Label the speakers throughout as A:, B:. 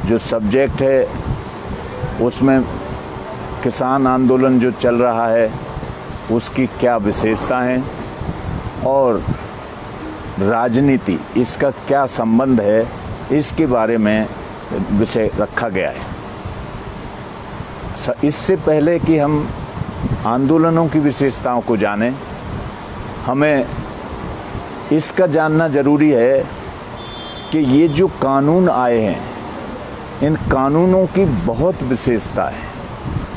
A: जो सब्जेक्ट है उसमें किसान आंदोलन जो चल रहा है उसकी क्या विशेषता है और राजनीति इसका क्या संबंध है, इसके बारे में विषय रखा गया है। इससे पहले कि हम आंदोलनों की विशेषताओं को जानें, हमें इसका जानना ज़रूरी है कि ये जो कानून आए हैं, इन कानूनों की बहुत विशेषता है,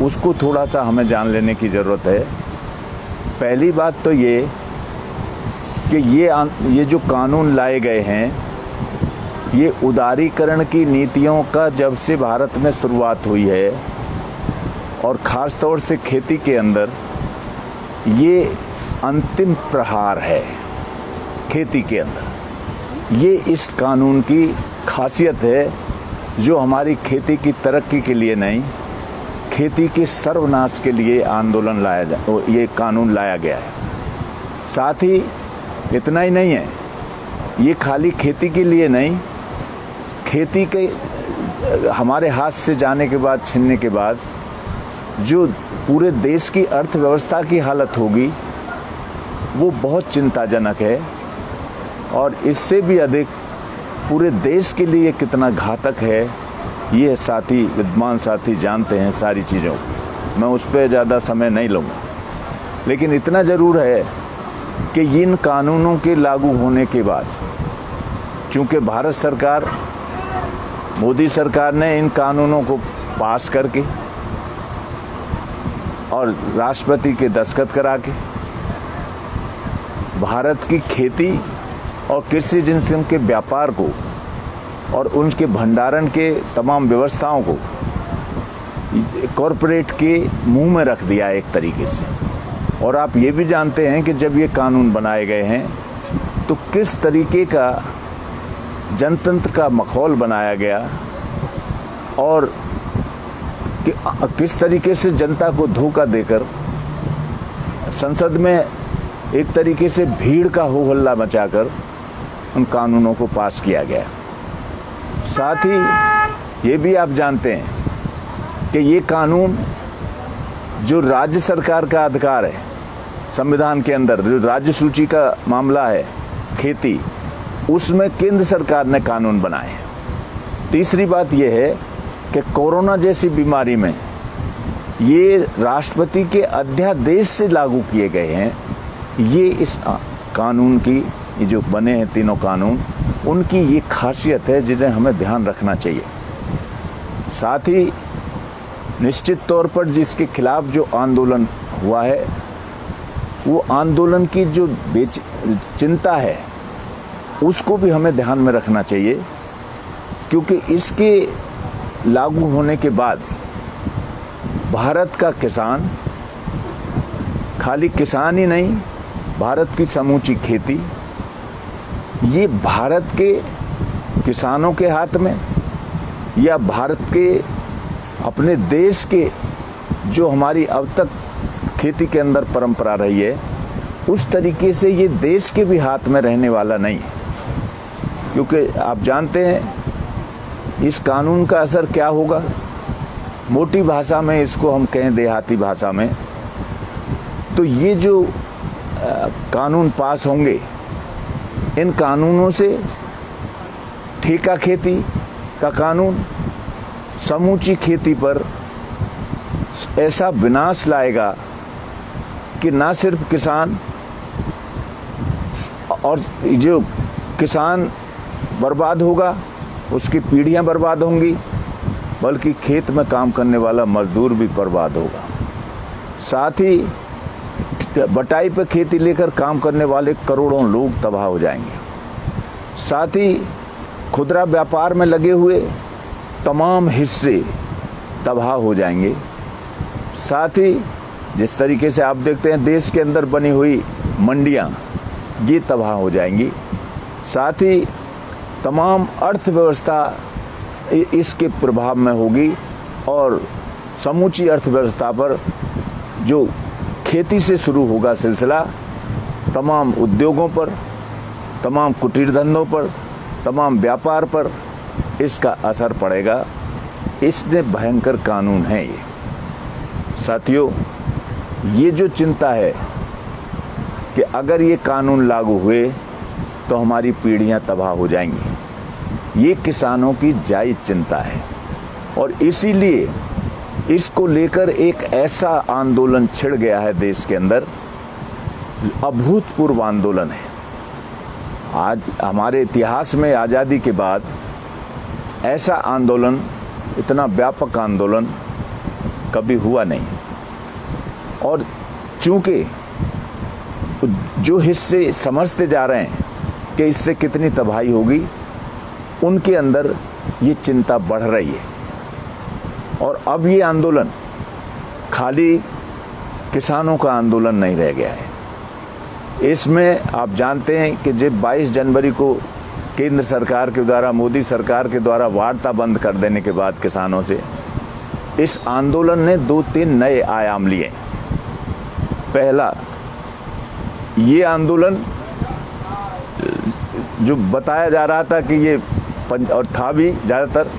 A: उसको थोड़ा सा हमें जान लेने की ज़रूरत है। पहली बात तो ये कि ये जो कानून लाए गए हैं, ये उदारीकरण की नीतियों का जब से भारत में शुरुआत हुई है और ख़ास तौर से खेती के अंदर ये अंतिम प्रहार है। खेती के अंदर ये इस कानून की खासियत है, जो हमारी खेती की तरक्की के लिए नहीं, खेती के सर्वनाश के लिए ये कानून लाया गया है। साथ ही इतना ही नहीं है, ये खाली खेती के लिए नहीं, खेती के हमारे हाथ से जाने के बाद, छीनने के बाद जो पूरे देश की अर्थव्यवस्था की हालत होगी वो बहुत चिंताजनक है, और इससे भी अधिक पूरे देश के लिए कितना घातक है ये विद्वान साथी जानते हैं सारी चीज़ों को। मैं उस पर ज़्यादा समय नहीं लूँगा, लेकिन इतना ज़रूर है कि इन कानूनों के लागू होने के बाद, चूँकि भारत सरकार, मोदी सरकार ने इन कानूनों को पास करके और राष्ट्रपति के दस्तखत करा के भारत की खेती और कृषि जिन्सों के व्यापार को और उनके भंडारण के तमाम व्यवस्थाओं को कॉरपोरेट के मुंह में रख दिया एक तरीके से। और आप ये भी जानते हैं कि जब ये कानून बनाए गए हैं तो किस तरीके का जनतंत्र का माहौल बनाया गया और किस तरीके से जनता को धोखा देकर संसद में एक तरीके से भीड़ का हो हल्ला मचाकर उन कानूनों को पास किया गया। साथ ही ये भी आप जानते हैं कि ये कानून जो राज्य सरकार का अधिकार है, संविधान के अंदर जो राज्य सूची का मामला है खेती, उसमें केंद्र सरकार ने कानून बनाए। तीसरी बात यह है कि कोरोना जैसी बीमारी में ये राष्ट्रपति के अध्यादेश से लागू किए गए हैं। ये इस कानून की, ये जो बने हैं तीनों कानून, उनकी ये खासियत है जिन्हें हमें ध्यान रखना चाहिए। साथ ही निश्चित तौर पर जिसके खिलाफ जो आंदोलन हुआ है, वो आंदोलन की जो चिंता है उसको भी हमें ध्यान में रखना चाहिए, क्योंकि इसके लागू होने के बाद भारत का किसान, खाली किसान ही नहीं, भारत की समूची खेती, ये भारत के किसानों के हाथ में या भारत के अपने देश के जो हमारी अब तक खेती के अंदर परंपरा रही है, उस तरीके से ये देश के भी हाथ में रहने वाला नहीं है। क्योंकि आप जानते हैं इस कानून का असर क्या होगा। मोटी भाषा में इसको हम कहें, देहाती भाषा में, तो ये जो कानून पास होंगे, इन कानूनों से ठेका खेती का कानून समूची खेती पर ऐसा विनाश लाएगा कि ना सिर्फ किसान और जो किसान बर्बाद होगा, उसकी पीढ़ियां बर्बाद होंगी, बल्कि खेत में काम करने वाला मजदूर भी बर्बाद होगा। साथ ही बटाई पर खेती लेकर काम करने वाले करोड़ों लोग तबाह हो जाएंगे। साथ ही खुदरा व्यापार में लगे हुए तमाम हिस्से तबाह हो जाएंगे। साथ ही जिस तरीके से आप देखते हैं देश के अंदर बनी हुई मंडियां, ये तबाह हो जाएंगी। साथ ही तमाम अर्थव्यवस्था इसके प्रभाव में होगी और समूची अर्थव्यवस्था पर जो खेती से शुरू होगा सिलसिला, तमाम उद्योगों पर, तमाम कुटीर धंधों पर, तमाम व्यापार पर इसका असर पड़ेगा। इसने भयंकर कानून है ये। साथियों, ये जो चिंता है कि अगर ये कानून लागू हुए तो हमारी पीढ़ियां तबाह हो जाएंगी, ये किसानों की जायज़ चिंता है। और इसीलिए इसको लेकर एक ऐसा आंदोलन छिड़ गया है देश के अंदर, अभूतपूर्व आंदोलन है। आज हमारे इतिहास में आज़ादी के बाद ऐसा आंदोलन, इतना व्यापक आंदोलन कभी हुआ नहीं। और चूंकि जो हिस्से समझते जा रहे हैं कि इससे कितनी तबाही होगी, उनके अंदर ये चिंता बढ़ रही है। और अब ये आंदोलन खाली किसानों का आंदोलन नहीं रह गया है। इसमें आप जानते हैं कि जब 22 जनवरी को केंद्र सरकार के द्वारा, मोदी सरकार के द्वारा वार्ता बंद कर देने के बाद किसानों से, इस आंदोलन ने 2-3 नए आयाम लिए। पहला, ये आंदोलन जो बताया जा रहा था कि ये और था भी ज़्यादातर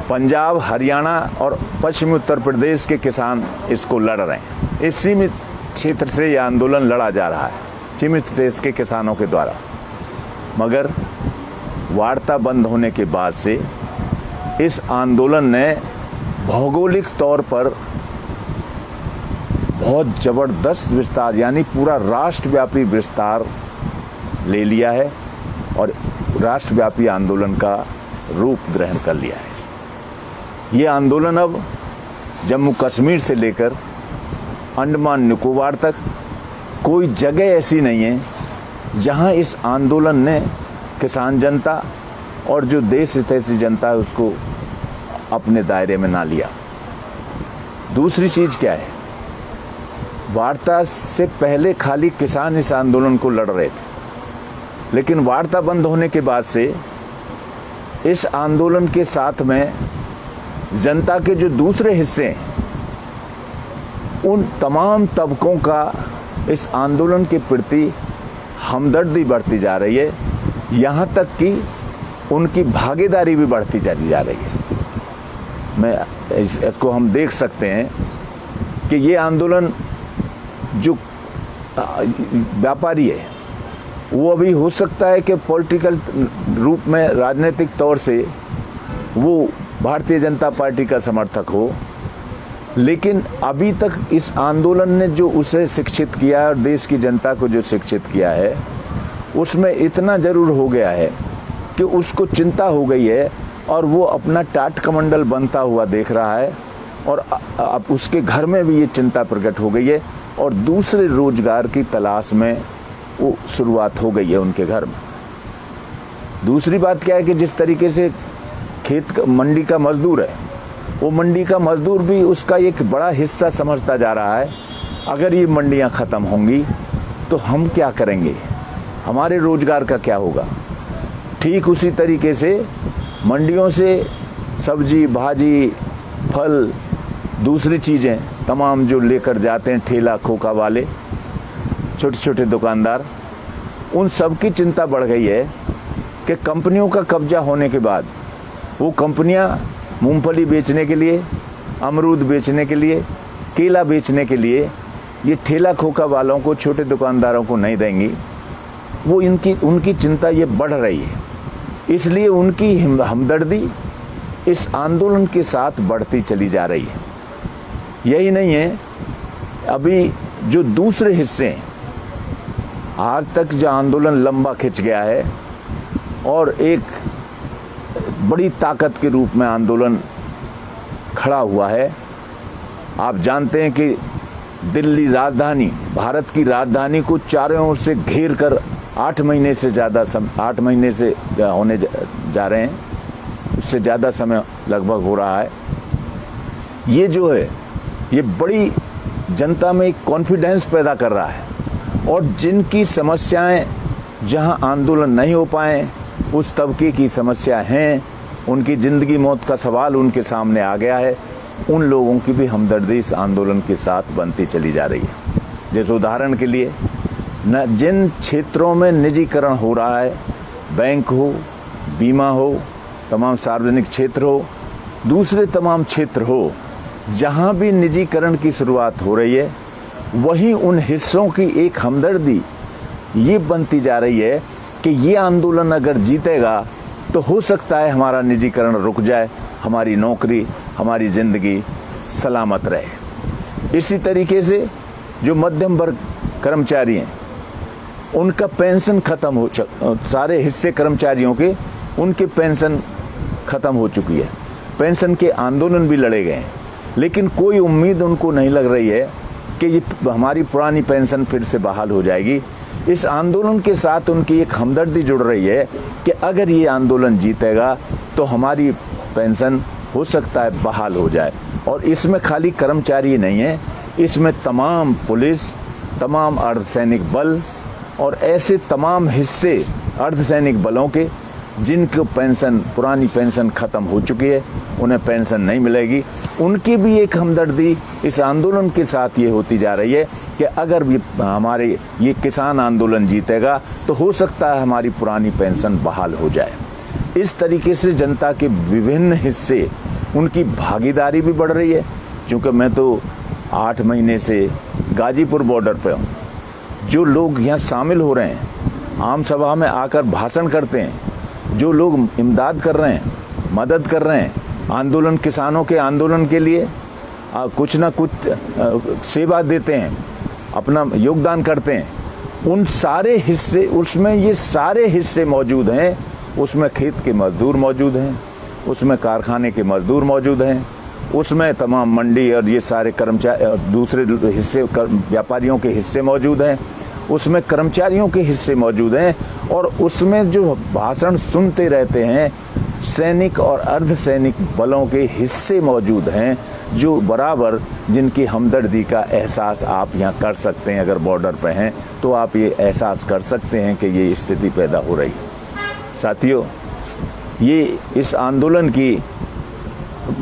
A: पंजाब, हरियाणा और पश्चिमी उत्तर प्रदेश के किसान इसको लड़ रहे हैं। इस सीमित क्षेत्र से ये आंदोलन लड़ा जा रहा है, सीमित देश के किसानों के द्वारा। मगर वार्ता बंद होने के बाद से इस आंदोलन ने भौगोलिक तौर पर बहुत ज़बरदस्त विस्तार, यानी पूरा राष्ट्रव्यापी विस्तार ले लिया है और राष्ट्रव्यापी आंदोलन का रूप ग्रहण कर लिया है। ये आंदोलन अब जम्मू कश्मीर से लेकर अंडमान निकोबार तक कोई जगह ऐसी नहीं है जहां इस आंदोलन ने किसान जनता और जो देश हितैषी जनता है उसको अपने दायरे में ना लिया। दूसरी चीज़ क्या है, वार्ता से पहले खाली किसान इस आंदोलन को लड़ रहे थे, लेकिन वार्ता बंद होने के बाद से इस आंदोलन के साथ में जनता के जो दूसरे हिस्से हैं, उन तमाम तबकों का इस आंदोलन के प्रति हमदर्दी बढ़ती जा रही है। यहाँ तक कि उनकी भागीदारी भी बढ़ती चली जा रही है। इसको हम देख सकते हैं कि ये आंदोलन जो व्यापारी है वो अभी हो सकता है कि पॉलिटिकल रूप में, राजनीतिक तौर से वो भारतीय जनता पार्टी का समर्थक हो, लेकिन अभी तक इस आंदोलन ने जो उसे शिक्षित किया है और देश की जनता को जो शिक्षित किया है, उसमें इतना ज़रूर हो गया है कि उसको चिंता हो गई है और वो अपना टाट कमंडल बनता हुआ देख रहा है। और अब उसके घर में भी ये चिंता प्रकट हो गई है और दूसरे रोजगार की तलाश में वो शुरुआत हो गई है उनके घर में। दूसरी बात क्या है कि जिस तरीके से मंडी का मजदूर है, वो मंडी का मजदूर भी उसका एक बड़ा हिस्सा समझता जा रहा है, अगर ये मंडियां ख़त्म होंगी तो हम क्या करेंगे, हमारे रोजगार का क्या होगा। ठीक उसी तरीके से मंडियों से सब्जी, भाजी, फल, दूसरी चीज़ें तमाम जो लेकर जाते हैं ठेला खोखा वाले, छोटे छोटे दुकानदार, उन सब की चिंता बढ़ गई है कि कंपनियों का कब्जा होने के बाद वो कंपनियां मूंगफली बेचने के लिए, अमरूद बेचने के लिए, केला बेचने के लिए ये ठेला खोखा वालों को, छोटे दुकानदारों को नहीं देंगी। वो उनकी चिंता ये बढ़ रही है। इसलिए उनकी हमदर्दी इस आंदोलन के साथ बढ़ती चली जा रही है। यही नहीं है, अभी जो दूसरे हिस्से हैं, आज तक जो आंदोलन लंबा खिंच गया है और एक बड़ी ताकत के रूप में आंदोलन खड़ा हुआ है। आप जानते हैं कि दिल्ली राजधानी, भारत की राजधानी को चारों ओर से घेर कर 8 महीने से होने जा रहे हैं, उससे ज़्यादा समय लगभग हो रहा है। ये जो है, ये बड़ी जनता में एक कॉन्फिडेंस पैदा कर रहा है और जिनकी समस्याएं जहां आंदोलन नहीं हो पाए, उस तबके की समस्या हैं, उनकी ज़िंदगी मौत का सवाल उनके सामने आ गया है, उन लोगों की भी हमदर्दी इस आंदोलन के साथ बनती चली जा रही है। जैसे उदाहरण के लिए, न जिन क्षेत्रों में निजीकरण हो रहा है, बैंक हो, बीमा हो, तमाम सार्वजनिक क्षेत्र हो, दूसरे तमाम क्षेत्र हो, जहाँ भी निजीकरण की शुरुआत हो रही है, वहीं उन हिस्सों की एक हमदर्दी ये बनती जा रही है कि ये आंदोलन अगर जीतेगा तो हो सकता है हमारा निजीकरण रुक जाए, हमारी नौकरी, हमारी ज़िंदगी सलामत रहे। इसी तरीके से जो मध्यम वर्ग कर्मचारी हैं, उनका पेंशन ख़त्म हो सारे हिस्से कर्मचारियों के, उनके पेंशन ख़त्म हो चुकी है। पेंशन के आंदोलन भी लड़े गए हैं, लेकिन कोई उम्मीद उनको नहीं लग रही है कि ये हमारी पुरानी पेंशन फिर से बहाल हो जाएगी। इस आंदोलन के साथ उनकी एक हमदर्दी जुड़ रही है कि अगर ये आंदोलन जीतेगा तो हमारी पेंशन हो सकता है बहाल हो जाए। और इसमें खाली कर्मचारी नहीं है, इसमें तमाम पुलिस, तमाम अर्धसैनिक बल और ऐसे तमाम हिस्से अर्धसैनिक बलों के जिनको पेंशन, पुरानी पेंशन ख़त्म हो चुकी है, उन्हें पेंशन नहीं मिलेगी, उनकी भी एक हमदर्दी इस आंदोलन के साथ ये होती जा रही है कि अगर भी हमारे ये किसान आंदोलन जीतेगा तो हो सकता है हमारी पुरानी पेंशन बहाल हो जाए। इस तरीके से जनता के विभिन्न हिस्से, उनकी भागीदारी भी बढ़ रही है। क्योंकि मैं तो 8 महीने से गाजीपुर बॉर्डर पे हूँ, जो लोग यहाँ शामिल हो रहे हैं, आम सभा में आकर भाषण करते हैं, जो लोग इमदाद कर रहे हैं, मदद कर रहे हैं, आंदोलन, किसानों के आंदोलन के लिए कुछ ना कुछ सेवा देते हैं, अपना योगदान करते हैं, उन सारे हिस्से, उसमें ये सारे हिस्से मौजूद हैं। उसमें खेत के मजदूर मौजूद हैं, उसमें कारखाने के मजदूर मौजूद हैं, उसमें तमाम मंडी और ये सारे कर्मचारी, दूसरे हिस्से व्यापारियों के हिस्से मौजूद हैं, उसमें कर्मचारियों के हिस्से मौजूद हैं, और उसमें जो भाषण सुनते रहते हैं सैनिक और अर्धसैनिक बलों के हिस्से मौजूद हैं, जो बराबर, जिनकी हमदर्दी का एहसास आप यहाँ कर सकते हैं। अगर बॉर्डर पे हैं तो आप ये एहसास कर सकते हैं कि ये स्थिति पैदा हो रही है। साथियों, ये इस आंदोलन की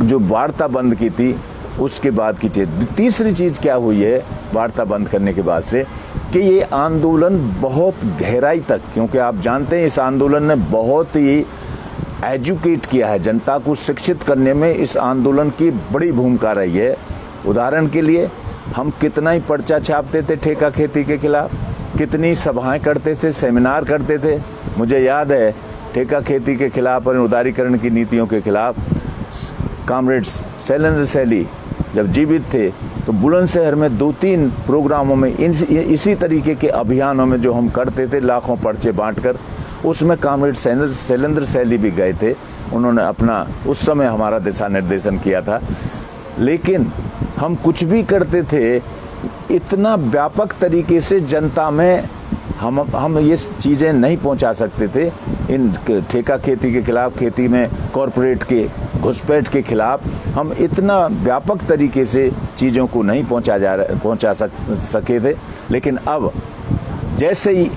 A: जो वार्ता बंद की थी उसके बाद की चीज़, तीसरी चीज़ क्या हुई है वार्ता बंद करने के बाद से, कि ये आंदोलन बहुत गहराई तक, क्योंकि आप जानते हैं इस आंदोलन ने बहुत ही एजुकेट किया है, जनता को शिक्षित करने में इस आंदोलन की बड़ी भूमिका रही है। उदाहरण के लिए हम कितना ही पर्चा छापते थे ठेका खेती के खिलाफ, कितनी सभाएं करते थे, सेमिनार करते थे। मुझे याद है ठेका खेती के खिलाफ और उदारीकरण की नीतियों के खिलाफ कॉमरेड्स शैलेंद्र सैली जब जीवित थे तो बुलंदशहर में 2-3 प्रोग्रामों में इसी तरीके के अभियानों में जो हम करते थे, लाखों पर्चे बांटकर, उसमें कॉमरेड शैलेंद्र सैली भी गए थे। उन्होंने अपना उस समय हमारा दिशा निर्देशन किया था। लेकिन हम कुछ भी करते थे, इतना व्यापक तरीके से जनता में हम ये चीज़ें नहीं पहुंचा सकते थे। इन ठेका खेती के खिलाफ, खेती में कॉरपोरेट के घुसपैठ के खिलाफ हम इतना व्यापक तरीके से चीज़ों को नहीं पहुंचा सके थे। लेकिन अब जैसे ही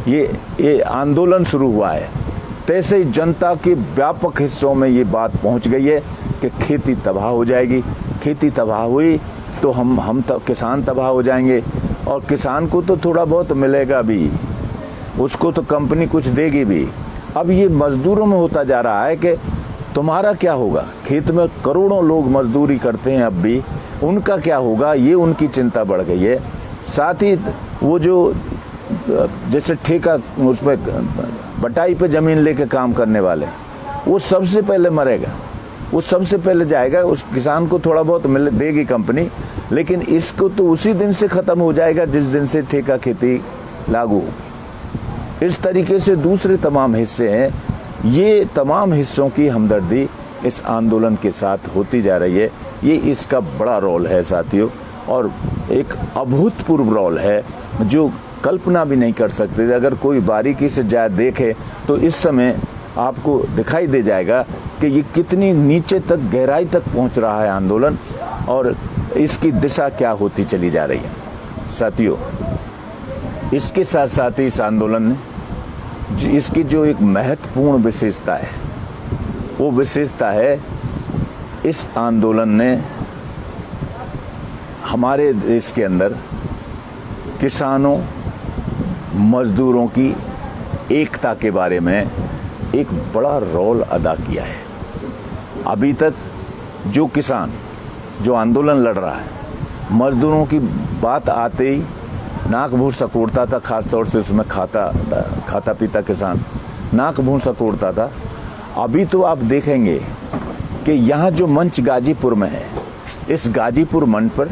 A: ये आंदोलन शुरू हुआ है, तैसे ही जनता के व्यापक हिस्सों में ये बात पहुंच गई है कि खेती तबाह हो जाएगी। खेती तबाह हुई तो हम किसान तबाह हो जाएंगे, और किसान को तो थोड़ा बहुत मिलेगा भी, उसको तो कंपनी कुछ देगी भी। अब ये मजदूरों में होता जा रहा है कि तुम्हारा क्या होगा, खेत में करोड़ों लोग मजदूरी करते हैं अब भी, उनका क्या होगा, ये उनकी चिंता बढ़ गई है। साथ ही वो जो जैसे ठेका, उसमें बटाई पे ज़मीन लेके काम करने वाले, वो सबसे पहले मरेगा, वो सबसे पहले जाएगा। उस किसान को थोड़ा बहुत देगी कंपनी, लेकिन इसको तो उसी दिन से ख़त्म हो जाएगा जिस दिन से ठेका खेती लागू होगी। इस तरीके से दूसरे तमाम हिस्से हैं, ये तमाम हिस्सों की हमदर्दी इस आंदोलन के साथ होती जा रही है। ये इसका बड़ा रोल है साथियों, और एक अभूतपूर्व रोल है जो कल्पना भी नहीं कर सकते। अगर कोई बारीकी से देखे तो इस समय आपको दिखाई दे जाएगा कि ये कितनी नीचे तक, गहराई तक पहुंच रहा है आंदोलन, और इसकी दिशा क्या होती चली जा रही है। साथियों, इसके साथ साथ ही इस आंदोलन ने इसकी जो एक महत्वपूर्ण विशेषता है, वो विशेषता है इस आंदोलन ने हमारे देश के अंदर किसानों, मजदूरों की एकता के बारे में एक बड़ा रोल अदा किया है। अभी तक जो किसान जो आंदोलन लड़ रहा है, मजदूरों की बात आते ही नाक भूर सकोड़ता था, खासतौर से उसमें खाता पीता किसान नाक भूर सकोड़ता था। अभी तो आप देखेंगे कि यहाँ जो मंच गाजीपुर में है, इस गाजीपुर मंच पर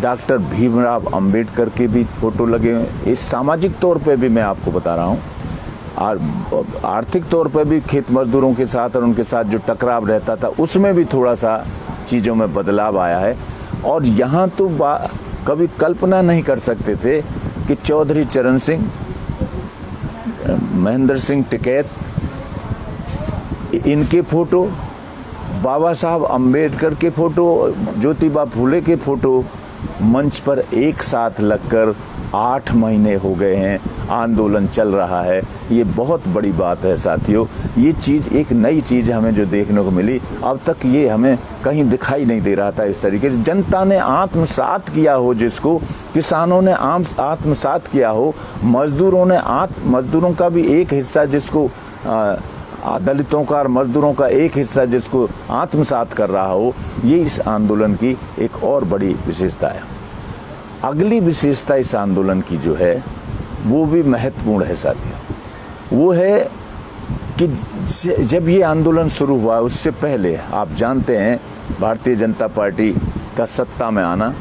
A: डॉक्टर भीमराव अंबेडकर के भी फोटो लगे हुए हैं। इस सामाजिक तौर पे भी मैं आपको बता रहा हूँ, और आर्थिक तौर पे भी खेत मजदूरों के साथ और उनके साथ जो टकराव रहता था उसमें भी थोड़ा सा चीज़ों में बदलाव आया है। और यहाँ तो कभी कल्पना नहीं कर सकते थे कि चौधरी चरण सिंह, महेंद्र सिंह टिकैत, इनके फ़ोटो, बाबा साहब अंबेडकर के फ़ोटो, ज्योतिबा फूले के फ़ोटो मंच पर एक साथ लगकर 8 महीने हो गए हैं, आंदोलन चल रहा है। ये बहुत बड़ी बात है साथियों। ये चीज़ एक नई चीज़ हमें जो देखने को मिली, अब तक ये हमें कहीं दिखाई नहीं दे रहा था। इस तरीके से जनता ने आत्मसात किया हो, जिसको किसानों ने आत्मसात किया हो, मजदूरों का भी एक हिस्सा जिसको दलितों का और मजदूरों का एक हिस्सा जिसको आत्मसात कर रहा हो, ये इस आंदोलन की एक और बड़ी विशेषता है। अगली विशेषता इस आंदोलन की जो है वो भी महत्वपूर्ण है साथियों। वो है कि जब ये आंदोलन शुरू हुआ उससे पहले आप जानते हैं भारतीय जनता पार्टी का सत्ता में आना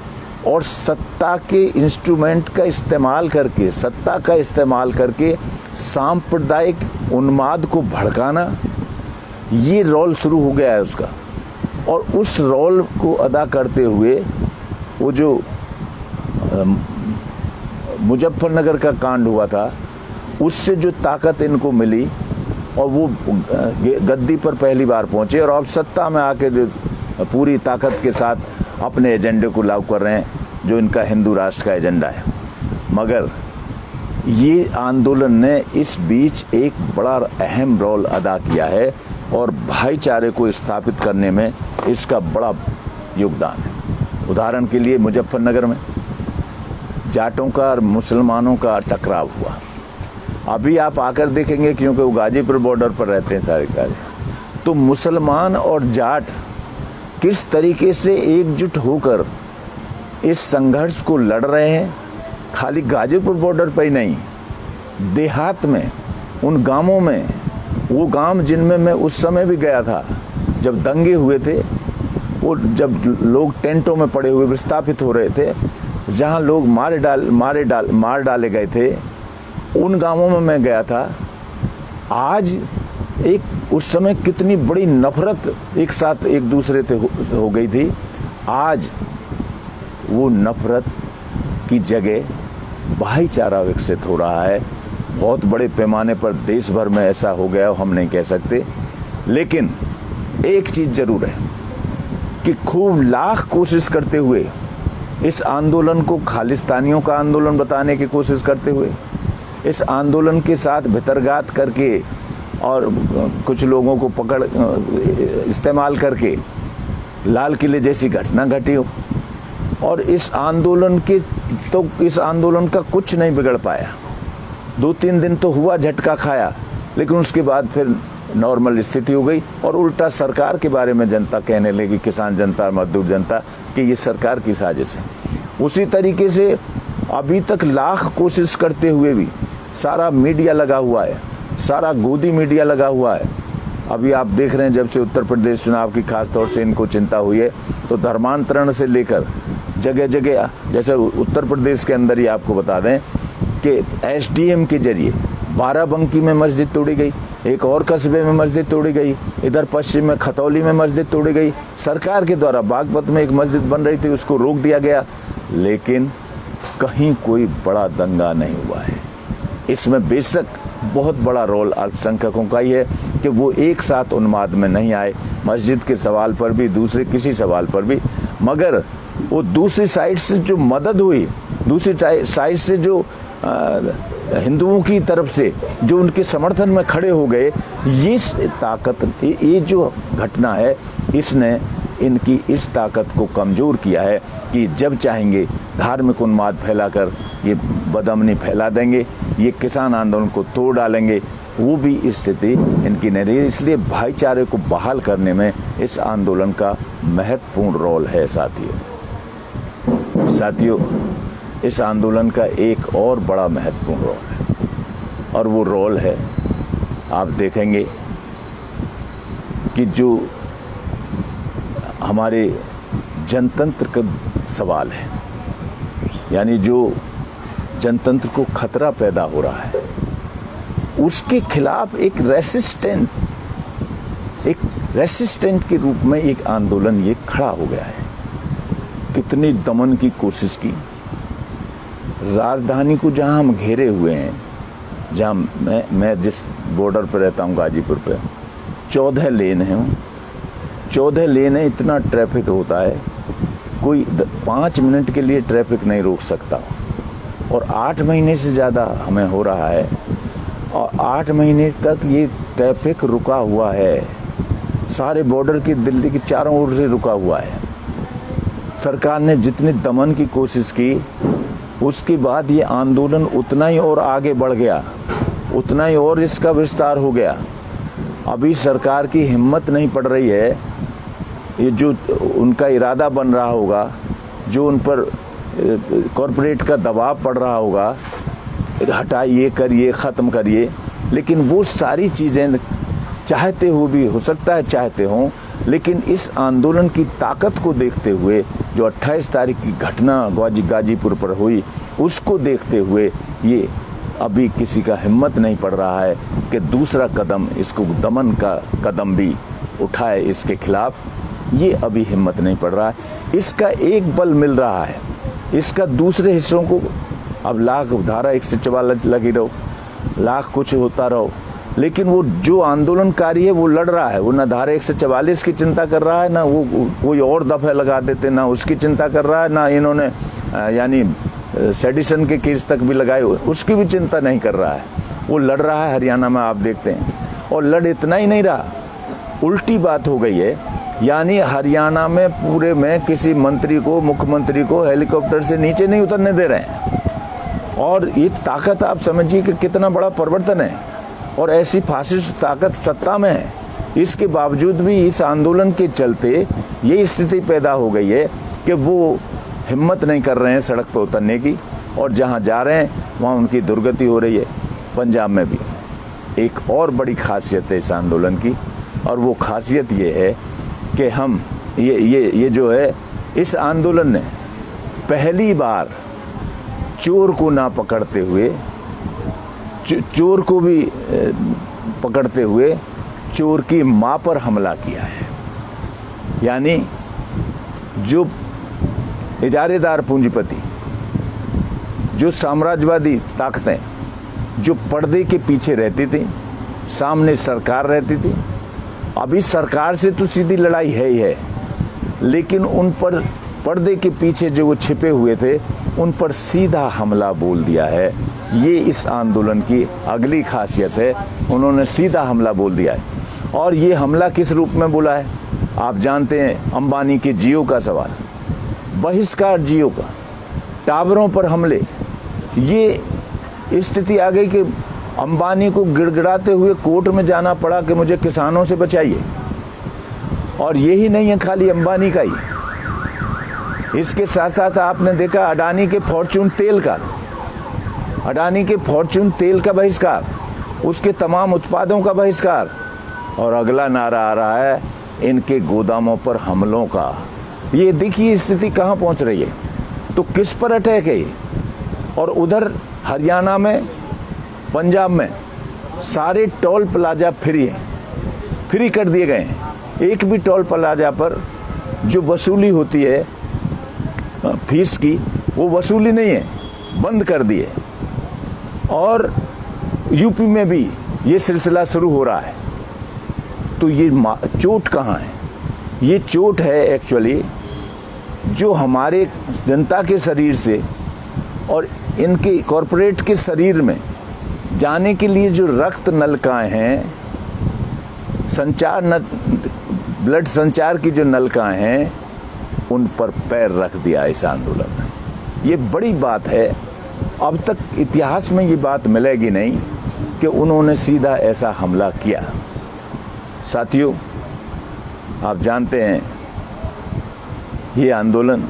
A: और सत्ता के इंस्ट्रूमेंट का इस्तेमाल करके, सत्ता का इस्तेमाल करके सांप्रदायिक उन्माद को भड़काना, ये रोल शुरू हो गया है उसका। और उस रोल को अदा करते हुए वो जो मुजफ्फरनगर का कांड हुआ था, उससे जो ताकत इनको मिली और वो गद्दी पर पहली बार पहुंचे और अब सत्ता में आके जो पूरी ताकत के साथ अपने एजेंडे को लागू कर रहे हैं, जो इनका हिंदू राष्ट्र का एजेंडा है। मगर ये आंदोलन ने इस बीच एक बड़ा अहम रोल अदा किया है और भाईचारे को स्थापित करने में इसका बड़ा योगदान है। उदाहरण के लिए मुजफ्फरनगर में जाटों का और मुसलमानों का टकराव हुआ। अभी आप आकर देखेंगे, क्योंकि वो गाजीपुर बॉर्डर पर रहते हैं सारे, तो मुसलमान और जाट किस तरीके से एकजुट होकर इस संघर्ष को लड़ रहे हैं। खाली गाजीपुर बॉर्डर पर ही नहीं, देहात में, उन गांवों में, वो गांव जिनमें मैं उस समय भी गया था जब दंगे हुए थे, वो जब लोग टेंटों में पड़े हुए विस्थापित हो रहे थे, जहां लोग मार डाले गए थे, उन गांवों में मैं गया था। आज एक उस समय कितनी बड़ी नफरत एक साथ एक दूसरे से हो गई थी, आज वो नफरत की जगह भाईचारा विकसित हो रहा है। बहुत बड़े पैमाने पर देश भर में ऐसा हो गया हम नहीं कह सकते, लेकिन एक चीज़ जरूर है कि खूब लाख कोशिश करते हुए इस आंदोलन को खालिस्तानियों का आंदोलन बताने की कोशिश करते हुए, इस आंदोलन के साथ भितरघात करके और कुछ लोगों को पकड़ इस्तेमाल करके लाल किले जैसी घटना घटी हो, और इस आंदोलन का कुछ नहीं बिगड़ पाया। 2-3 दिन तो हुआ, झटका खाया, लेकिन उसके बाद फिर नॉर्मल स्थिति हो गई और उल्टा सरकार के बारे में जनता कहने लगी, किसान जनता और मजदूर जनता, कि ये सरकार की साजिश है। उसी तरीके से अभी तक लाख कोशिश करते हुए भी सारा मीडिया लगा हुआ है, सारा गोदी मीडिया लगा हुआ है। अभी आप देख रहे हैं, जब से उत्तर प्रदेश चुनाव की खास तौर से इनको चिंता हुई है, तो धर्मांतरण से लेकर जगह जगह, जैसे उत्तर प्रदेश के अंदर ही आपको बता दें कि एसडीएम के जरिए बाराबंकी में मस्जिद तोड़ी गई, एक और कस्बे में मस्जिद तोड़ी गई, इधर पश्चिम में खतौली में मस्जिद तोड़ी गई। सरकार के द्वारा बागपत में एक मस्जिद बन रही थी, उसको रोक दिया गया, लेकिन कहीं कोई बड़ा दंगा नहीं हुआ है। इसमें बेशक बहुत बड़ा रोल अल्पसंख्यकों का ही है कि वो एक साथ उन्माद में नहीं आए, मस्जिद के सवाल पर भी, दूसरे किसी सवाल पर भी, मगर वो दूसरी साइड से जो मदद हुई, दूसरी साइड से जो हिंदुओं की तरफ से जो उनके समर्थन में खड़े हो गए, ये ताकत, ये जो घटना है, इसने इनकी इस ताकत को कमज़ोर किया है कि जब चाहेंगे धार्मिक उन्माद फैलाकर ये बदअमनी फैला देंगे, ये किसान आंदोलन को तोड़ डालेंगे, वो भी स्थिति इनकी नहीं रही। इसलिए भाईचारे को बहाल करने में इस आंदोलन का महत्वपूर्ण रोल है। साथियों, इस आंदोलन का एक और बड़ा महत्वपूर्ण रोल है, और वो रोल है, आप देखेंगे कि जो हमारे जनतंत्र का सवाल है, यानी जो जनतंत्र को खतरा पैदा हो रहा है, उसके खिलाफ एक रेसिस्टेंट के रूप में एक आंदोलन ये खड़ा हो गया है। कितनी दमन की कोशिश की, राजधानी को जहां हम घेरे हुए हैं, जहां मैं जिस बॉर्डर पर रहता हूं गाजीपुर पे, 14 लेन है, 14 लेन है, इतना ट्रैफिक होता है, कोई 5 मिनट के लिए ट्रैफिक नहीं रोक सकता। और 8 महीने से ज़्यादा हमें हो रहा है, और 8 महीने तक ये ट्रैफिक रुका हुआ है। सारे बॉर्डर की दिल्ली की चारों ओर से रुका हुआ है। सरकार ने जितनी दमन की कोशिश की, उसके बाद ये आंदोलन उतना ही और आगे बढ़ गया, उतना ही और इसका विस्तार हो गया। अभी सरकार की हिम्मत नहीं पड़ रही है, ये जो उनका इरादा बन रहा होगा, जो उन पर कॉरपोरेट का दबाव पड़ रहा होगा, हटाइए, करिए, ख़त्म करिए, लेकिन वो सारी चीज़ें चाहते हुए भी, हो सकता है चाहते हों, लेकिन इस आंदोलन की ताकत को देखते हुए, जो 28 तारीख की घटना गाजीपुर पर हुई, उसको देखते हुए ये अभी किसी का हिम्मत नहीं पड़ रहा है कि दूसरा कदम, इसको दमन का कदम भी उठाए इसके खिलाफ। ये अभी हिम्मत नहीं पड़ रहा है। इसका एक बल मिल रहा है, इसका दूसरे हिस्सों को अब लाख धारा 144 लगी रहो, लाख कुछ होता रहो, लेकिन वो जो आंदोलनकारी है वो लड़ रहा है। वो ना धारा 144 की चिंता कर रहा है, ना वो कोई और दफे लगा देते, ना उसकी चिंता कर रहा है, ना इन्होंने यानी सेडिशन के केस तक भी लगाए, उसकी भी चिंता नहीं कर रहा है। वो लड़ रहा है हरियाणा में, आप देखते हैं। और लड़ इतना ही नहीं रहा, उल्टी बात हो गई है, यानी हरियाणा में पूरे में किसी मंत्री को, मुख्यमंत्री को हेलीकॉप्टर से नीचे नहीं उतरने दे रहे हैं। और ये ताकत आप समझिए कि कितना बड़ा परिवर्तन है, और ऐसी फासिस्ट ताकत सत्ता में है। इसके बावजूद भी इस आंदोलन के चलते ये स्थिति पैदा हो गई है कि वो हिम्मत नहीं कर रहे हैं सड़क पर उतरने की, और जहां जा रहे हैं वहां उनकी दुर्गति हो रही है। पंजाब में भी एक और बड़ी खासियत है इस आंदोलन की, और वो खासियत ये है कि हम ये जो है, इस आंदोलन ने पहली बार चोर को ना पकड़ते हुए, चोर को भी पकड़ते हुए चोर की मां पर हमला किया है। यानी जो इजारेदार पूंजीपति, जो साम्राज्यवादी ताकतें जो पर्दे के पीछे रहती थी, सामने सरकार रहती थी, अभी सरकार से तो सीधी लड़ाई है ही है, लेकिन उन पर पर्दे के पीछे जो वो छिपे हुए थे, उन पर सीधा हमला बोल दिया है। ये इस आंदोलन की अगली खासियत है, उन्होंने सीधा हमला बोल दिया है। और ये हमला किस रूप में बोला है, आप जानते हैं, अंबानी के जियो का सवाल, बहिष्कार जियो का, टावरों पर हमले। ये स्थिति आ गई कि अंबानी को गिड़गिड़ाते हुए कोर्ट में जाना पड़ा कि मुझे किसानों से बचाइए। और यही नहीं है खाली अंबानी का ही, इसके साथ साथ आपने देखा अडानी के फॉर्च्यून तेल का बहिष्कार, उसके तमाम उत्पादों का बहिष्कार। और अगला नारा आ रहा है इनके गोदामों पर हमलों का। ये देखिए स्थिति कहाँ पहुँच रही है, तो किस पर अटैक है। और उधर हरियाणा में, पंजाब में सारे टोल प्लाजा फ्री कर दिए गए हैं। एक भी टोल प्लाजा पर जो वसूली होती है फीस की, वो वसूली नहीं है, बंद कर दिए। और यूपी में भी ये सिलसिला शुरू हो रहा है। तो ये चोट कहाँ है? ये चोट है एक्चुअली जो हमारे जनता के शरीर से और इनके कॉरपोरेट के शरीर में जाने के लिए जो रक्त नलिकाएं हैं, ब्लड संचार की जो नलिकाएं हैं, उन पर पैर रख दिया इस आंदोलन ने। ये बड़ी बात है, अब तक इतिहास में ये बात मिलेगी नहीं कि उन्होंने सीधा ऐसा हमला किया। साथियों, आप जानते हैं ये आंदोलन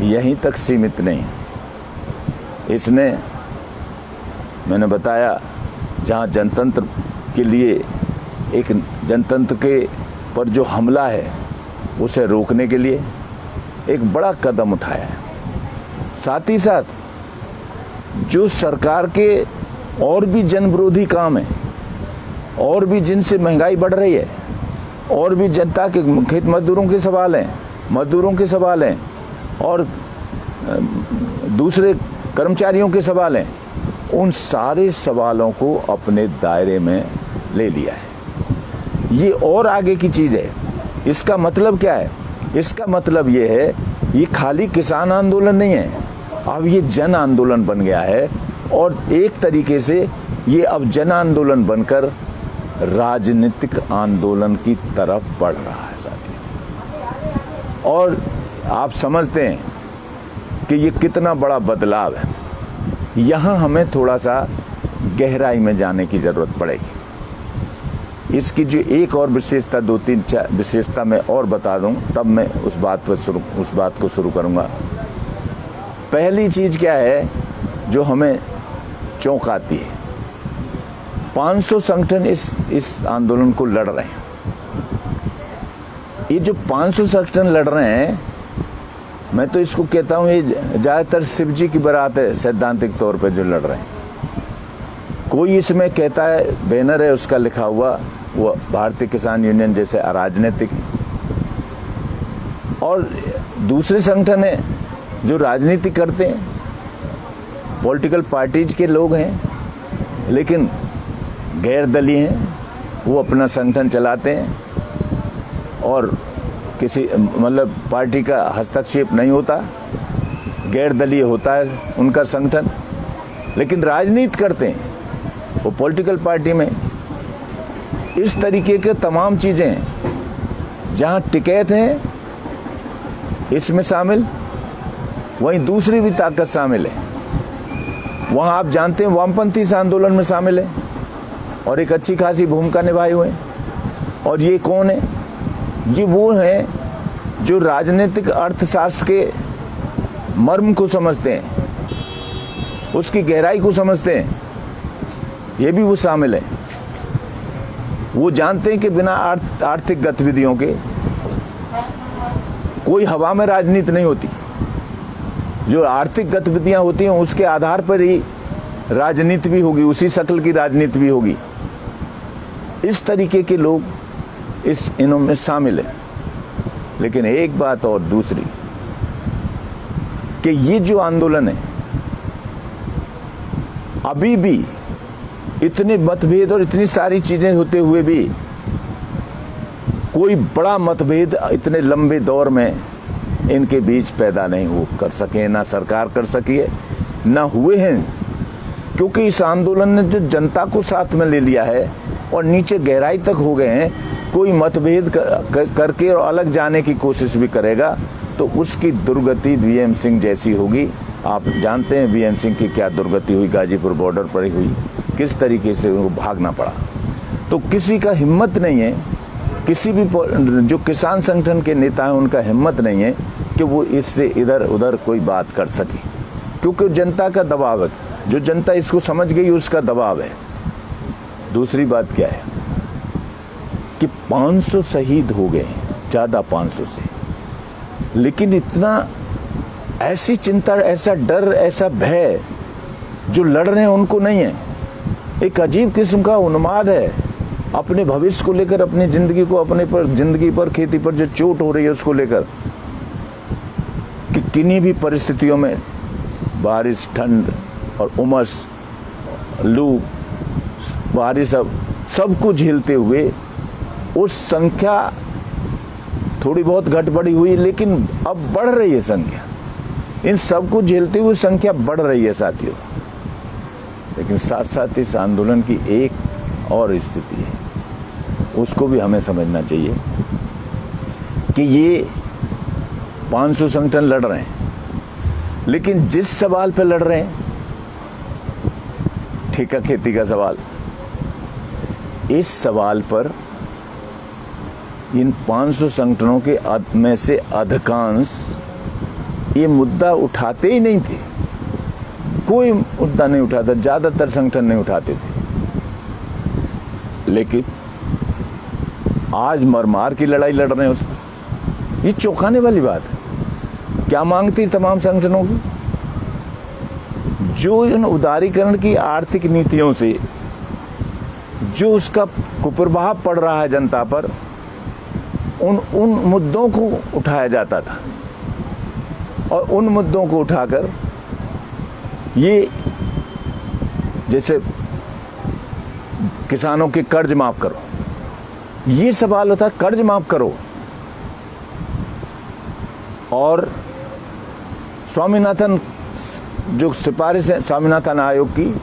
A: यहीं तक सीमित नहीं। इसने, मैंने बताया, जहां जनतंत्र के लिए, एक जनतंत्र के पर जो हमला है उसे रोकने के लिए एक बड़ा कदम उठाया है। साथ ही साथ जो सरकार के और भी जन विरोधी काम है, और भी जिनसे महंगाई बढ़ रही है, और भी जनता के खेत मजदूरों के सवाल हैं, और दूसरे कर्मचारियों के सवाल हैं, उन सारे सवालों को अपने दायरे में ले लिया है। ये और आगे की चीज़ है। इसका मतलब क्या है? इसका मतलब ये है, ये खाली किसान आंदोलन नहीं है, अब ये जन आंदोलन बन गया है, और एक तरीके से ये अब जन आंदोलन बनकर राजनीतिक आंदोलन की तरफ बढ़ रहा है साथियों। और आप समझते हैं कि ये कितना बड़ा बदलाव है। यहाँ हमें थोड़ा सा गहराई में जाने की ज़रूरत पड़ेगी। इसकी जो एक और विशेषता, 2-3 विशेषता मैं और बता दूं, तब मैं उस बात को शुरू करूंगा। पहली चीज़ क्या है जो हमें चौंकाती है? 500 संगठन इस आंदोलन को लड़ रहे हैं। ये जो 500 संगठन लड़ रहे हैं, मैं तो इसको कहता हूँ ये ज़्यादातर शिव जी की बारात है सैद्धांतिक तौर पे जो लड़ रहे हैं। कोई इसमें कहता है, बैनर है उसका लिखा हुआ, वो भारतीय किसान यूनियन जैसे अराजनीतिक, और दूसरे संगठन है जो राजनीति करते हैं, पॉलिटिकल पार्टीज के लोग हैं, लेकिन गैर दलीय हैं, वो अपना संगठन चलाते हैं और किसी मतलब पार्टी का हस्तक्षेप नहीं होता, गैर दलीय होता है उनका संगठन, लेकिन राजनीति करते हैं वो पॉलिटिकल पार्टी में। इस तरीके के तमाम चीज़ें हैं। जहाँ टिकैत हैं इसमें शामिल, वहीं दूसरी भी ताकत शामिल है। वहाँ आप जानते हैं वामपंथी इस आंदोलन में शामिल है और एक अच्छी खासी भूमिका निभाए हुए हैं। और ये कौन है? ये वो हैं जो राजनीतिक अर्थशास्त्र के मर्म को समझते हैं, उसकी गहराई को समझते हैं। ये भी वो शामिल है। वो जानते हैं कि बिना आर्थिक गतिविधियों के कोई हवा में राजनीति नहीं होती। जो आर्थिक गतिविधियां होती हैं उसके आधार पर ही राजनीति भी होगी, उसी शक्ल की राजनीति भी होगी। इस तरीके के लोग इनमें शामिल है। लेकिन एक बात और दूसरी, कि ये जो आंदोलन है, अभी भी इतने मतभेद और इतनी सारी चीजें होते हुए भी कोई बड़ा मतभेद इतने लंबे दौर में इनके बीच पैदा नहीं हो कर सके, ना सरकार कर सकी है, ना हुए हैं। क्योंकि इस आंदोलन ने जो जनता को साथ में ले लिया है और नीचे गहराई तक हो गए हैं। कोई मतभेद करके और अलग जाने की कोशिश भी करेगा तो उसकी दुर्गति वीएम सिंह जैसी होगी। आप जानते हैं वीएम सिंह की क्या दुर्गति हुई, गाजीपुर बॉर्डर पर ही हुई, किस तरीके से उनको भागना पड़ा। तो किसी का हिम्मत नहीं है, किसी भी जो किसान संगठन के नेता हैं उनका हिम्मत नहीं है कि वो इससे इधर उधर कोई बात कर सके, क्योंकि जनता का दबाव है। जो जनता इसको समझ गई उसका दबाव है। दूसरी बात क्या है कि 500 शहीद हो गए, ज़्यादा 500 से, लेकिन इतना ऐसी चिंता, ऐसा डर, ऐसा भय जो लड़ रहे हैं उनको नहीं है। एक अजीब किस्म का उन्माद है अपने भविष्य को लेकर, अपनी जिंदगी को, अपने पर, जिंदगी पर, खेती पर जो चोट हो रही है उसको लेकर, कि किन्हीं भी परिस्थितियों में बारिश, ठंड और उमस, लू, बारिश, सबको झेलते हुए उस संख्या थोड़ी बहुत घट बढ़ी हुई, लेकिन अब बढ़ रही है संख्या। इन सबको झेलते हुए संख्या बढ़ रही है साथियों। लेकिन साथ साथ इस आंदोलन की एक और स्थिति है, उसको भी हमें समझना चाहिए कि ये 500 संगठन लड़ रहे हैं, लेकिन जिस सवाल पे लड़ रहे हैं, ठेका खेती का सवाल, इस सवाल पर इन 500 संगठनों के में से अधिकांश ये मुद्दा उठाते ही नहीं थे। कोई मुद्दा नहीं उठाता, ज़्यादातर संगठन नहीं उठाते थे। लेकिन आज मर की लड़ाई लड़ रहे हैं उस पर। ये चौंकाने वाली बात है। क्या मांगती तमाम संगठनों की? जो इन उदारीकरण की आर्थिक नीतियों से जो उसका कुप्रभाव पड़ रहा है जनता पर, उन मुद्दों को उठाया जाता था और उन मुद्दों को उठाकर ये जैसे किसानों के कर्ज माफ करो, ये सवाल होता है कर्ज माफ करो। और स्वामीनाथन जो सिफारिश है स्वामीनाथन आयोग की,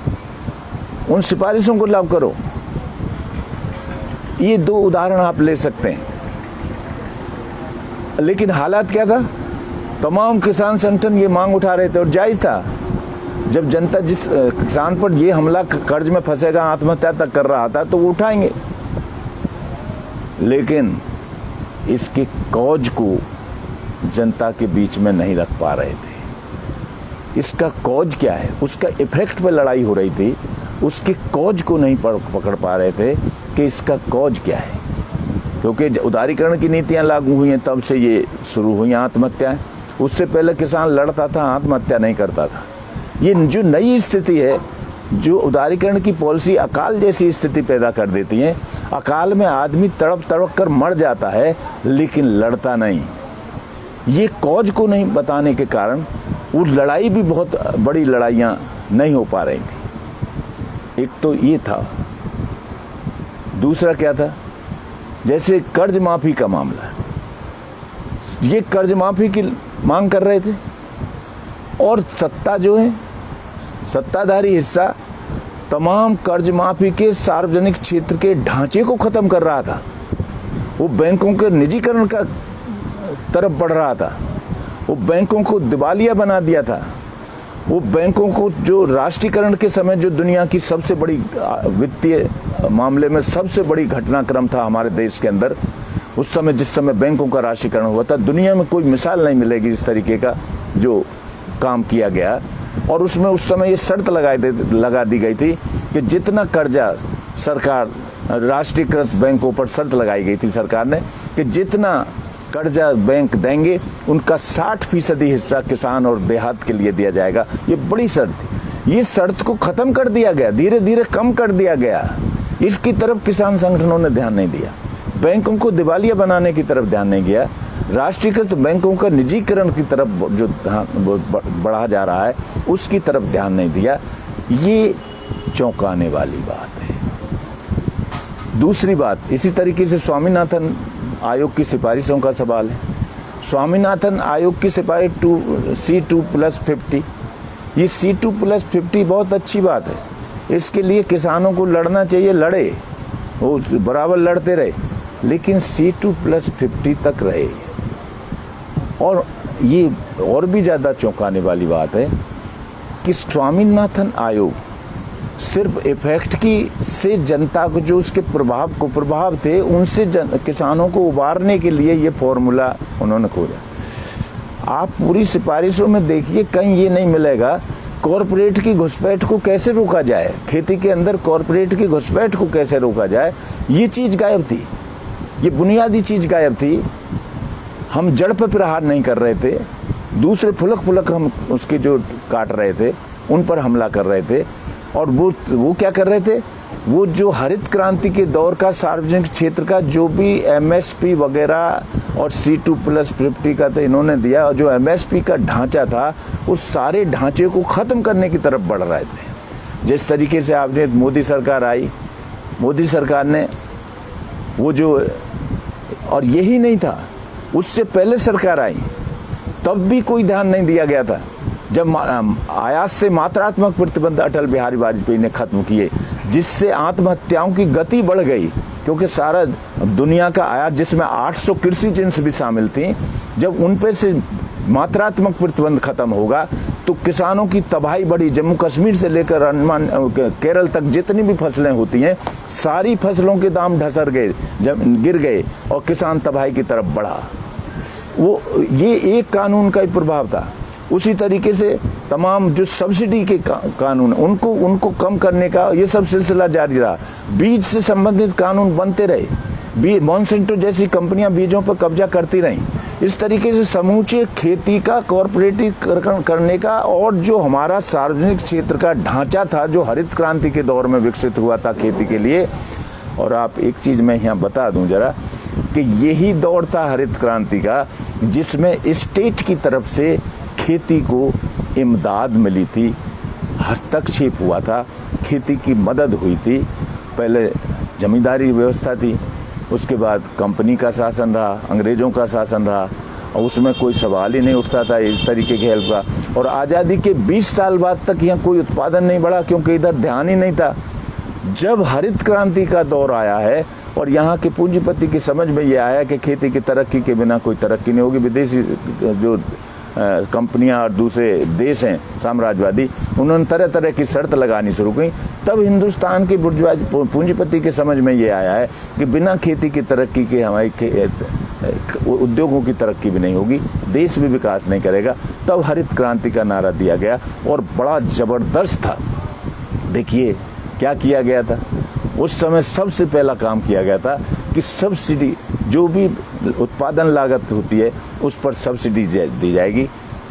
A: उन सिफारिशों को लागू करो। ये दो उदाहरण आप ले सकते हैं। लेकिन हालात क्या था? तमाम किसान संगठन ये मांग उठा रहे थे और जायज था। जब जनता जिस किसान पर ये हमला कर्ज में फंसेगा, आत्महत्या तक कर रहा था, तो वो उठाएंगे। लेकिन इसके कॉज को जनता के बीच में नहीं रख पा रहे थे। इसका कॉज क्या है, उसका इफेक्ट पे लड़ाई हो रही थी, उसके कॉज को नहीं पकड़ पा रहे थे कि इसका कॉज क्या है। क्योंकि उदारीकरण की नीतियां लागू हुई हैं, तब से ये शुरू हुई आत्महत्याएं। उससे पहले किसान लड़ता था, आत्महत्या नहीं करता था। ये जो नई स्थिति है, जो उदारीकरण की पॉलिसी अकाल जैसी स्थिति पैदा कर देती है। अकाल में आदमी तड़प तड़प कर मर जाता है, लेकिन लड़ता नहीं। ये कॉज को नहीं बताने के कारण वो लड़ाई भी बहुत बड़ी लड़ाइयाँ नहीं हो पा रही थी। एक तो ये था। दूसरा क्या था? जैसे कर्ज माफी का मामला, ये कर्ज माफी की मांग कर रहे थे और सत्ता जो है, सत्ताधारी हिस्सा तमाम कर्ज माफी के सार्वजनिक क्षेत्र के ढांचे को खत्म कर रहा था। वो बैंकों के निजीकरण का तरफ बढ़ रहा था। वो बैंकों को दिवालिया बना दिया था। वो बैंकों को जो राष्ट्रीयकरण के समय जो दुनिया की सबसे बड़ी वित्तीय मामले में सबसे बड़ी घटनाक्रम था हमारे देश के अंदर, उस समय जिस समय बैंकों का राष्ट्रीयकरण हुआ था, दुनिया में कोई मिसाल नहीं मिलेगी इस तरीके का जो काम किया गया। और उसमें उस समय ये शर्त लगा दी गई थी कि जितना कर्जा सरकार, राष्ट्रीयकृत बैंकों पर शर्त लगाई गई थी सरकार ने कि जितना कर्जा बैंक देंगे उनका 60% हिस्सा किसान और देहात के लिए दिया जाएगा। ये बड़ी शर्त थी। ये शर्त को खत्म कर दिया गया, धीरे धीरे कम कर दिया गया। इसकी तरफ किसान संगठनों ने ध्यान नहीं दिया। बैंकों को दिवालिया बनाने की तरफ ध्यान नहीं दिया। राष्ट्रीयकृत बैंकों का निजीकरण की तरफ जो बढ़ा जा रहा है, उसकी तरफ ध्यान नहीं दिया। ये चौंकाने वाली बात है। दूसरी बात, इसी तरीके से स्वामीनाथन आयोग की सिफारिशों का सवाल है। स्वामीनाथन आयोग की सिफारिश C2+50, ये C2+50 बहुत अच्छी बात है। इसके लिए किसानों को लड़ना चाहिए, लड़े, वो बराबर लड़ते रहे, लेकिन C2+50 तक रहे। और ये और भी ज़्यादा चौंकाने वाली बात है कि स्वामीनाथन आयोग सिर्फ इफेक्ट की से जनता को जो उसके कुप्रभाव थे उनसे किसानों को उबारने के लिए ये फॉर्मूला उन्होंने खोजा। आप पूरी सिफारिशों में देखिए, कहीं ये नहीं मिलेगा कॉरपोरेट की घुसपैठ को कैसे रोका जाए, खेती के अंदर कॉरपोरेट की घुसपैठ को कैसे रोका जाए। ये चीज़ गायब थी, ये बुनियादी चीज़ गायब थी। हम जड़ पर प्रहार नहीं कर रहे थे, दूसरे फुलक हम उसके जो काट रहे थे उन पर हमला कर रहे थे। और वो क्या कर रहे थे? वो जो हरित क्रांति के दौर का सार्वजनिक क्षेत्र का जो भी MSP वगैरह और C2+50 का तो इन्होंने दिया, और जो MSP का ढांचा था उस सारे ढांचे को ख़त्म करने की तरफ बढ़ रहे थे। जिस तरीके से आपने मोदी सरकार आई, मोदी सरकार ने वो जो, और यही नहीं था, उससे पहले सरकार आई तब भी कोई ध्यान नहीं दिया गया था। जब आयात से मात्रात्मक प्रतिबंध अटल बिहारी वाजपेयी ने खत्म किए, जिससे आत्महत्याओं की गति बढ़ गई, क्योंकि सारा दुनिया का आयात जिसमें 800 कृषि जिन्स भी शामिल थी, जब उन पर से मात्रात्मक प्रतिबंध खत्म होगा तो किसानों की तबाही बढ़ी। जम्मू कश्मीर से लेकर अंडमान केरल तक जितनी भी फसलें होती हैं, सारी फसलों के दाम ढसर गए, गिर गए और किसान तबाही की तरफ बढ़ा। वो ये एक कानून का ही प्रभाव था। उसी तरीके से तमाम जो सब्सिडी के कानून उनको कम करने का ये सब सिलसिला जारी रहा। बीज से संबंधित कानून बनते रहे, मॉन्सेंटो जैसी कंपनियां बीजों पर कब्जा करती रहीं। इस तरीके से समूचे खेती का कॉर्पोरेटिव करने का और जो हमारा सार्वजनिक क्षेत्र का ढांचा था, जो हरित क्रांति के दौर में विकसित हुआ था खेती के लिए। और आप एक चीज़ मैं यहाँ बता दूं जरा कि यही दौर था हरित क्रांति का, जिसमें स्टेट की तरफ से खेती को इमदाद मिली थी, हस्तक्षेप हुआ था, खेती की मदद हुई थी। पहले जमींदारी व्यवस्था थी, उसके बाद कंपनी का शासन रहा, अंग्रेज़ों का शासन रहा, और उसमें कोई सवाल ही नहीं उठता था इस तरीके की हेल्प का। और आज़ादी के 20 साल बाद तक यहाँ कोई उत्पादन नहीं बढ़ा, क्योंकि इधर ध्यान ही नहीं था। जब हरित क्रांति का दौर आया है और यहाँ के पूंजीपति की समझ में ये आया कि खेती की तरक्की के बिना कोई तरक्की नहीं होगी, विदेशी जो कंपनियां और दूसरे देश हैं साम्राज्यवादी, उन्होंने तरह तरह की शर्त लगानी शुरू की, तब हिंदुस्तान के पूंजीपति के समझ में ये आया है कि बिना खेती की तरक्की के हमारी उद्योगों की तरक्की भी नहीं होगी, देश भी विकास नहीं करेगा। तब हरित क्रांति का नारा दिया गया और बड़ा ज़बरदस्त था। देखिए क्या किया गया था उस समय। सबसे पहला काम किया गया था कि सब्सिडी, जो भी उत्पादन लागत होती है उस पर सब्सिडी दी जाएगी।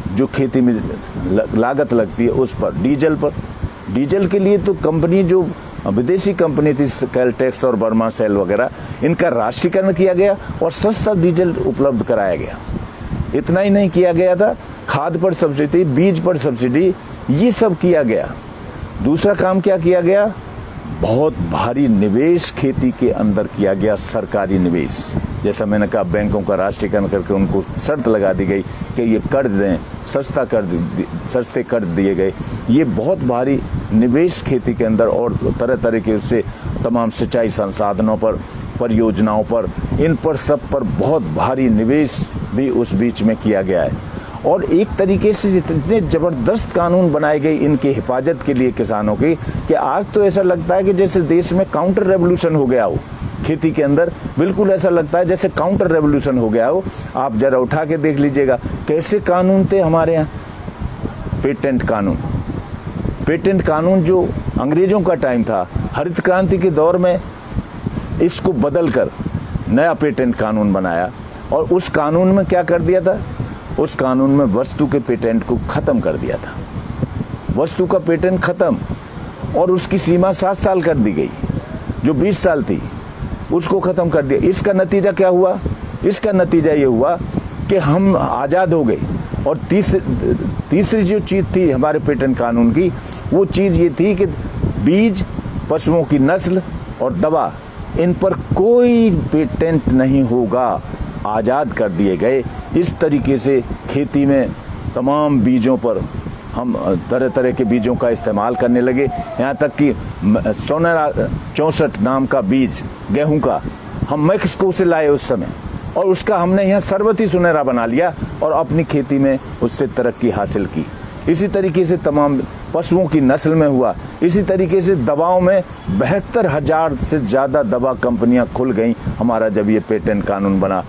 A: जो खेती में लागत लगती है उस पर, डीजल पर। डीजल के लिए तो कंपनी, जो विदेशी कंपनी थी कैलटेक्स और बर्मा सेल वगैरह, इनका राष्ट्रीयकरण किया गया और सस्ता डीजल उपलब्ध कराया गया। इतना ही नहीं किया गया था, खाद पर सब्सिडी, बीज पर सब्सिडी, ये सब किया गया। दूसरा काम क्या किया गया, बहुत भारी निवेश खेती के अंदर किया गया, सरकारी निवेश। जैसा मैंने कहा, बैंकों का राष्ट्रीयकरण करके उनको शर्त लगा दी गई कि ये कर्ज दें, सस्ते कर्ज दिए गए। ये बहुत भारी निवेश खेती के अंदर और तरह तरह के उससे तमाम सिंचाई संसाधनों पर, परियोजनाओं पर, इन पर सब पर बहुत भारी निवेश भी उस बीच में किया गया है। और एक तरीके से इतने ज़बरदस्त कानून बनाए गए इनकी हिफाजत के लिए किसानों की, कि आज तो ऐसा लगता है कि जैसे देश में काउंटर रेवोल्यूशन हो गया हो खेती के अंदर। बिल्कुल ऐसा लगता है जैसे काउंटर रेवोल्यूशन हो गया हो। आप जरा उठा के देख लीजिएगा कैसे कानून थे हमारे यहाँ। पेटेंट कानून जो अंग्रेज़ों का टाइम था, हरित क्रांति के दौर में इसको बदल कर नया पेटेंट कानून बनाया। और उस कानून में क्या कर दिया था, उस कानून में वस्तु के पेटेंट को ख़त्म कर दिया था। वस्तु का पेटेंट ख़त्म और उसकी सीमा 7 साल कर दी गई, जो 20 साल थी उसको ख़त्म कर दिया। इसका नतीजा क्या हुआ, इसका नतीजा ये हुआ कि हम आज़ाद हो गए। और तीसरी जो चीज़ थी हमारे पेटेंट कानून की, वो चीज़ ये थी कि बीज, पशुओं की नस्ल और दवा, इन पर कोई पेटेंट नहीं होगा, आज़ाद कर दिए गए। इस तरीके से खेती में तमाम बीजों पर हम तरह तरह के बीजों का इस्तेमाल करने लगे। यहाँ तक कि सोनेरा 64 नाम का बीज गेहूं का हम मैक्सिको से लाए उस समय, और उसका हमने यहाँ सरबती सुनहरा बना लिया और अपनी खेती में उससे तरक्की हासिल की। इसी तरीके से तमाम पशुओं की नस्ल में हुआ। इसी तरीके से दवाओं में 72,000 से ज़्यादा दवा कंपनियां खुल गईं हमारा जब ये पेटेंट कानून बना।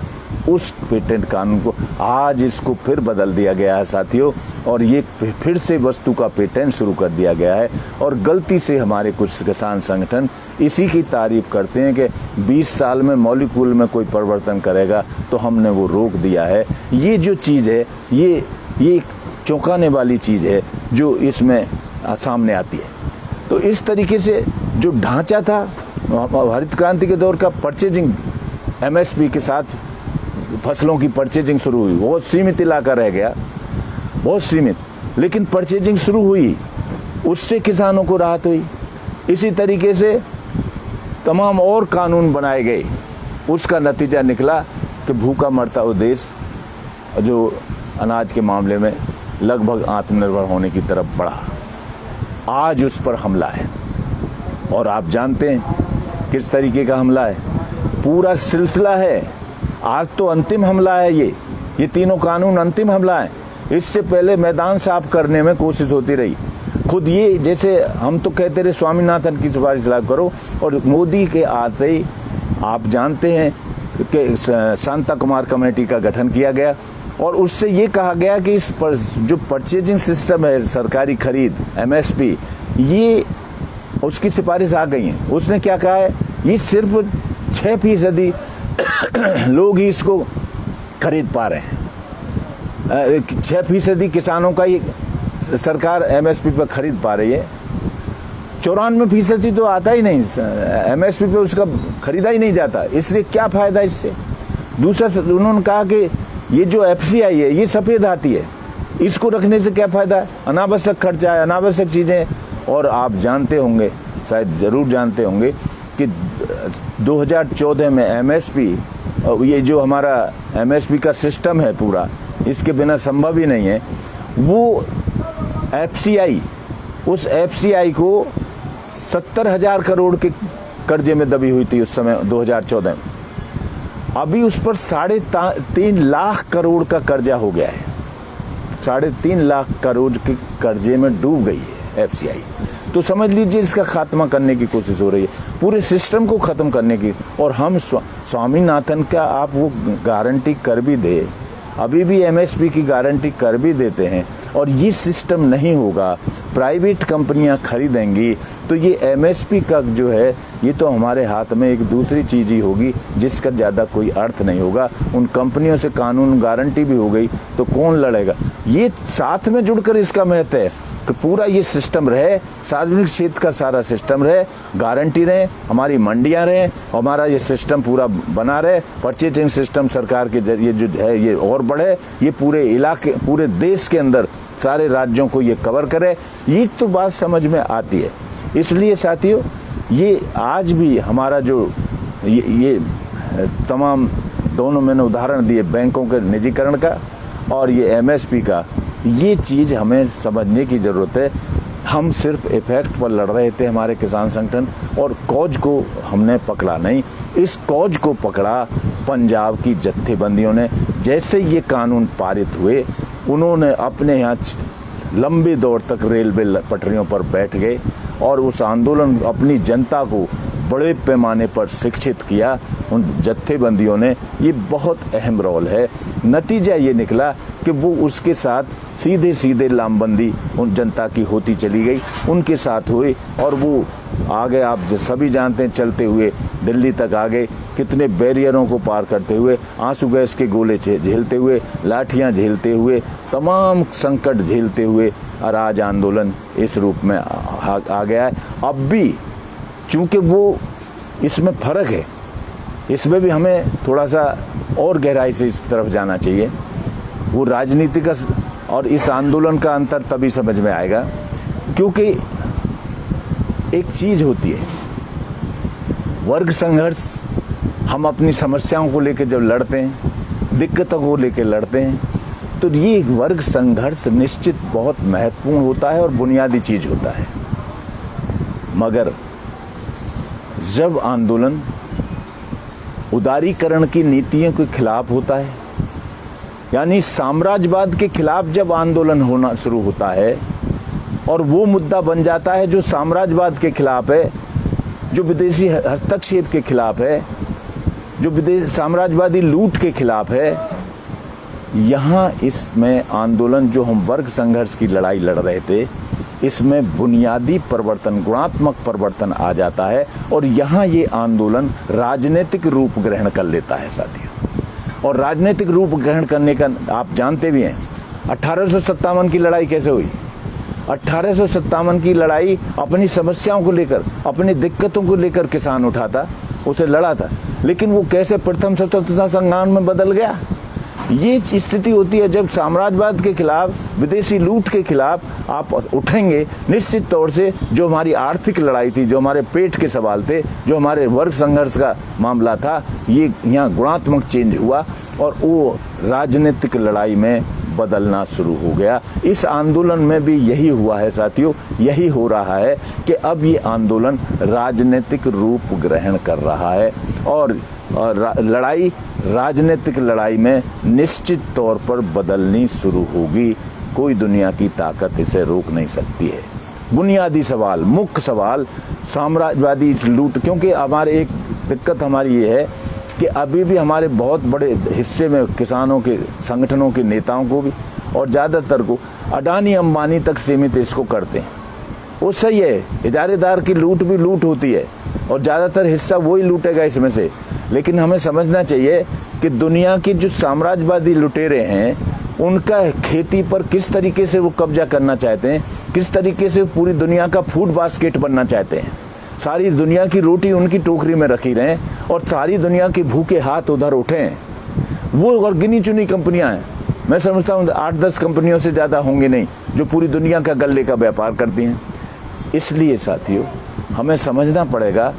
A: उस पेटेंट कानून को आज इसको फिर बदल दिया गया है साथियों, और ये फिर से वस्तु का पेटेंट शुरू कर दिया गया है। और गलती से हमारे कुछ किसान संगठन इसी की तारीफ करते हैं कि 20 साल में मॉलिक्यूल में कोई परिवर्तन करेगा, तो हमने वो रोक दिया है। ये जो चीज़ है, ये चौंकाने वाली चीज़ है जो इसमें सामने आती है। तो इस तरीके से जो ढांचा था हरित क्रांति के दौर का, परचेजिंग MSP के साथ फसलों की परचेजिंग शुरू हुई। बहुत सीमित इलाका रह गया, बहुत सीमित, लेकिन परचेजिंग शुरू हुई, उससे किसानों को राहत हुई। इसी तरीके से तमाम और कानून बनाए गए, उसका नतीजा निकला कि भूखा मरता हुआ देश जो अनाज के मामले में लगभग आत्मनिर्भर होने की तरफ बढ़ा, आज उस पर हमला है। और आप जानते हैं किस तरीके का हमला है, पूरा सिलसिला है। आज तो अंतिम हमला है, ये तीनों कानून अंतिम हमला है, इससे पहले मैदान साफ करने में कोशिश होती रही। खुद ये जैसे हम तो कहते रहे स्वामीनाथन की सिफारिश लागू करो, और मोदी के आते ही आप जानते हैं कि शांता कुमार कमेटी का गठन किया गया और उससे ये कहा गया कि इस पर जो परचेजिंग सिस्टम है, सरकारी खरीद MSP, ये उसकी सिफारिश आ गई है। उसने क्या कहा है, ये सिर्फ 6% लोग ही इसको खरीद पा रहे हैं। 6% किसानों का ये सरकार MSP पर खरीद पा रही है। 94% तो आता ही नहीं MSP पे, उसका खरीदा ही नहीं जाता। इसलिए क्या फायदा इससे। दूसरा उन्होंने कहा कि ये जो FCI है ये सफ़ेद हाथी है, इसको रखने से क्या फ़ायदा है, अनावश्यक खर्चा है, अनावश्यक चीज़ें। और आप जानते होंगे, शायद ज़रूर जानते होंगे कि 2014 में MSP, ये जो हमारा MSP का सिस्टम है पूरा, इसके बिना संभव ही नहीं है। वो FCI, उस FCI को 70,000 करोड़ के कर्जे में दबी हुई थी उस समय 2014 में। अभी उस पर 3.5 लाख करोड़ का कर्जा हो गया है। 3.5 लाख करोड़ के कर्जे में डूब गई है FCI। तो समझ लीजिए इसका खात्मा करने की कोशिश हो रही है, पूरे सिस्टम को ख़त्म करने की। और हम स्वामीनाथन का आप वो गारंटी कर भी दे, अभी भी MSP की गारंटी कर भी देते हैं, और ये सिस्टम नहीं होगा, प्राइवेट कंपनियां खरीदेंगी, तो ये MSP का जो है ये तो हमारे हाथ में एक दूसरी चीज़ ही होगी जिसका ज़्यादा कोई अर्थ नहीं होगा। उन कंपनियों से कानून गारंटी भी हो गई तो कौन लड़ेगा। ये साथ में जुड़कर इसका महत्व है कि पूरा ये सिस्टम रहे, सार्वजनिक क्षेत्र का सारा सिस्टम रहे, गारंटी रहे, हमारी मंडियां रहे, हमारा ये सिस्टम पूरा बना रहे, परचेजिंग सिस्टम सरकार के जरिए जो है ये और बढ़े, ये पूरे इलाके, पूरे देश के अंदर सारे राज्यों को ये कवर करे। ये तो बात समझ में आती है। इसलिए साथियों, ये आज भी हमारा जो ये तमाम दोनों मैंने उदाहरण दिए, बैंकों के निजीकरण का और ये MSP का, ये चीज़ हमें समझने की ज़रूरत है। हम सिर्फ इफेक्ट पर लड़ रहे थे, हमारे किसान संगठन, और कॉज को हमने पकड़ा नहीं। इस कॉज को पकड़ा पंजाब की जत्थेबंदियों ने। जैसे ये कानून पारित हुए, उन्होंने अपने यहाँ लंबे दौर तक रेलवे पटरियों पर बैठ गए और उस आंदोलन, अपनी जनता को बड़े पैमाने पर शिक्षित किया उन जत्थेबंदियों ने। ये बहुत अहम रोल है। नतीजा ये निकला कि वो उसके साथ सीधे सीधे लामबंदी उन जनता की होती चली गई, उनके साथ हुई, और वो आगे आप सभी जानते हैं, चलते हुए दिल्ली तक आ गए, कितने बैरियरों को पार करते हुए, आंसू गैस के गोले झेलते हुए, लाठियां झेलते हुए, तमाम संकट झेलते हुए, और आज आंदोलन इस रूप में आ गया है। अब भी चूँकि वो, इसमें फ़र्क है, इसमें भी हमें थोड़ा सा और गहराई से इस तरफ जाना चाहिए। वो राजनीति का और इस आंदोलन का अंतर तभी समझ में आएगा, क्योंकि एक चीज़ होती है वर्ग संघर्ष। हम अपनी समस्याओं को लेकर जब लड़ते हैं, दिक्कतों को लेकर लड़ते हैं, तो ये वर्ग संघर्ष निश्चित बहुत महत्वपूर्ण होता है और बुनियादी चीज़ होता है। मगर जब आंदोलन उदारीकरण की नीतियों के खिलाफ होता है, यानी साम्राज्यवाद के खिलाफ जब आंदोलन होना शुरू होता है, और वो मुद्दा बन जाता है जो साम्राज्यवाद के खिलाफ है, जो विदेशी हस्तक्षेप के खिलाफ है, जो विदेशी साम्राज्यवादी लूट के खिलाफ है, यहाँ इसमें आंदोलन, जो हम वर्ग संघर्ष की लड़ाई लड़ रहे थे, इसमें बुनियादी परिवर्तन, गुणात्मक परिवर्तन आ जाता है, और यहाँ ये आंदोलन राजनीतिक रूप ग्रहण कर लेता है साथियों। और राजनीतिक रूप ग्रहण करने का आप जानते भी हैं, 1857 की लड़ाई कैसे हुई। 1857 की लड़ाई अपनी समस्याओं को लेकर, अपनी दिक्कतों को लेकर किसान उठा था, उसे लड़ा था, लेकिन वो कैसे प्रथम स्वतंत्रता संग्राम में बदल गया। ये स्थिति होती है जब साम्राज्यवाद के खिलाफ, विदेशी लूट के खिलाफ आप उठेंगे, निश्चित तौर से जो हमारी आर्थिक लड़ाई थी, जो हमारे पेट के सवाल थे, जो हमारे वर्ग संघर्ष का मामला था, ये यहाँ गुणात्मक चेंज हुआ और वो राजनीतिक लड़ाई में बदलना शुरू हो गया। इस आंदोलन में भी यही हुआ है साथियों, यही हो रहा है कि अब ये आंदोलन राजनीतिक रूप ग्रहण कर रहा है, और लड़ाई राजनीतिक लड़ाई में निश्चित तौर पर बदलनी शुरू होगी। कोई दुनिया की ताकत इसे रोक नहीं सकती है। बुनियादी सवाल, मुख्य सवाल साम्राज्यवादी लूट, क्योंकि हमारे एक दिक्कत हमारी ये है कि अभी भी हमारे बहुत बड़े हिस्से में किसानों के संगठनों के नेताओं को भी और ज़्यादातर को अडानी अंबानी तक सीमित इसको करते हैं। वो सही है, इजारेदार की लूट भी लूट होती है और ज़्यादातर हिस्सा वही लूटेगा इसमें से, लेकिन हमें समझना चाहिए कि दुनिया की जो साम्राज्यवादी लुटेरे हैं उनका खेती पर किस तरीके से वो कब्जा करना चाहते हैं, किस तरीके से पूरी दुनिया का फूड बास्केट बनना चाहते हैं। सारी दुनिया की रोटी उनकी टोकरी में रखी रहें और सारी दुनिया के भूखे हाथ उधर उठें। वो और गिनी चुनी कंपनियां हैं, मैं समझता हूँ 8-10 कंपनियों से ज़्यादा होंगे नहीं जो पूरी दुनिया का गल्ले का व्यापार करती हैं। इसलिए साथियों हमें समझना पड़ेगा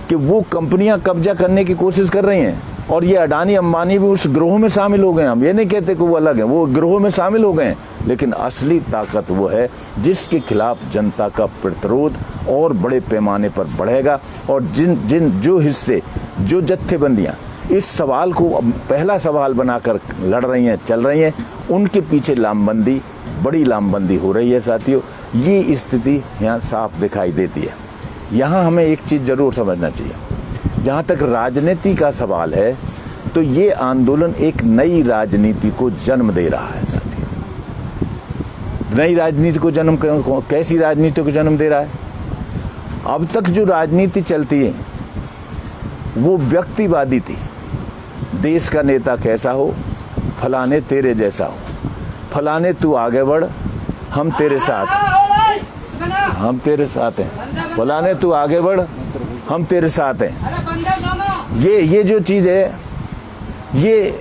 A: कि वो कंपनियां कब्जा करने की कोशिश कर रही हैं और ये अडानी अंबानी भी उस ग्रोह में शामिल हो गए। हम ये नहीं कहते कि वो अलग है, वो ग्रोह में शामिल हो गए, लेकिन असली ताकत वो है जिसके खिलाफ जनता का प्रतिरोध और बड़े पैमाने पर बढ़ेगा। और जो हिस्से, जो जत्थेबंदियां इस सवाल को पहला सवाल बनाकर लड़ रही हैं, चल रही हैं, उनके पीछे लामबंदी, बड़ी लामबंदी हो रही है। साथियों ये स्थिति यहाँ साफ दिखाई देती है। यहाँ हमें एक चीज़ जरूर समझना चाहिए, जहाँ तक राजनीति का सवाल है तो ये आंदोलन एक नई राजनीति को जन्म दे रहा है। साथियों नई राजनीति को जन्म, कैसी राजनीति को जन्म दे रहा है? अब तक जो राजनीति चलती है वो व्यक्तिवादी थी। देश का नेता कैसा हो, फलाने तेरे जैसा हो, फलाने तू आगे बढ़, हम तेरे साथ हैं, फलाने तू आगे बढ़, हम तेरे साथ हैं। ये जो चीज़ है ये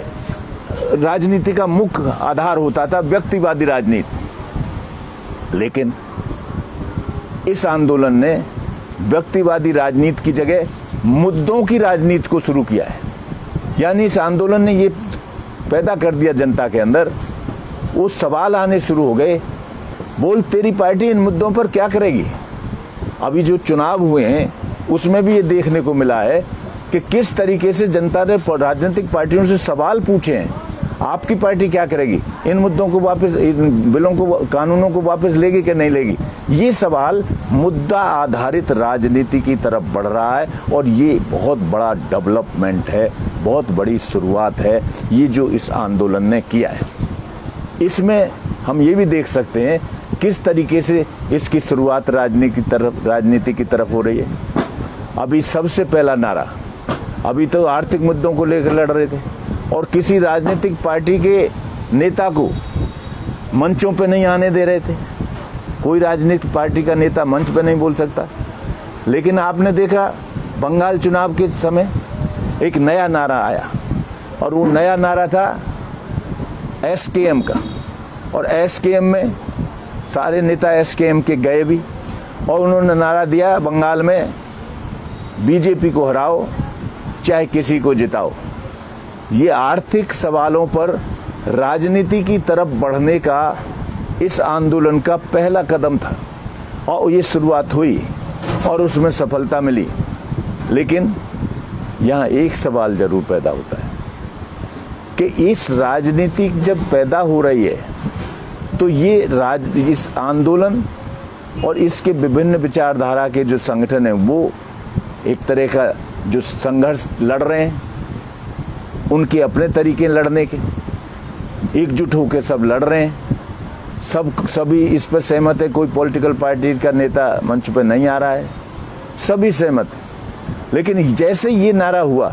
A: राजनीति का मुख्य आधार होता था, व्यक्तिवादी राजनीति। लेकिन इस आंदोलन ने व्यक्तिवादी राजनीति की जगह मुद्दों की राजनीति को शुरू किया है। यानी इस आंदोलन ने ये पैदा कर दिया जनता के अंदर, वो सवाल आने शुरू हो गए, बोल तेरी पार्टी इन मुद्दों पर क्या करेगी। अभी जो चुनाव हुए हैं उसमें भी ये देखने को मिला है कि किस तरीके से जनता ने राजनीतिक पार्टियों से सवाल पूछे हैं, आपकी पार्टी क्या करेगी, इन मुद्दों को वापस, इन बिलों को, कानूनों को वापस लेगी कि नहीं लेगी। ये सवाल मुद्दा आधारित राजनीति की तरफ बढ़ रहा है और ये बहुत बड़ा डेवलपमेंट है, बहुत बड़ी शुरुआत है ये जो इस आंदोलन ने किया है। इसमें हम ये भी देख सकते हैं किस तरीके से इसकी शुरुआत राजनीति की तरफ हो रही है। अभी सबसे पहला नारा, अभी तो आर्थिक मुद्दों को लेकर लड़ रहे थे और किसी राजनीतिक पार्टी के नेता को मंचों पे नहीं आने दे रहे थे। कोई राजनीतिक पार्टी का नेता मंच पे नहीं बोल सकता। लेकिन आपने देखा बंगाल चुनाव के समय एक नया नारा आया और वो नया नारा था एसकेएम का, और एसकेएम में सारे नेता एसकेएम के गए भी और उन्होंने नारा दिया बंगाल में, बीजेपी को हराओ चाहे किसी को जिताओ। ये आर्थिक सवालों पर राजनीति की तरफ बढ़ने का इस आंदोलन का पहला कदम था और ये शुरुआत हुई और उसमें सफलता मिली। लेकिन यहाँ एक सवाल जरूर पैदा होता है कि इस राजनीति जब पैदा हो रही है तो ये इस आंदोलन और इसके विभिन्न विचारधारा के जो संगठन हैं वो एक तरह का जो संघर्ष लड़ रहे हैं, उनके अपने तरीके लड़ने के, एकजुट होकर सब लड़ रहे हैं, सभी इस पर सहमत है। कोई पॉलिटिकल पार्टी का नेता मंच पर नहीं आ रहा है, सभी सहमत है। लेकिन जैसे ये नारा हुआ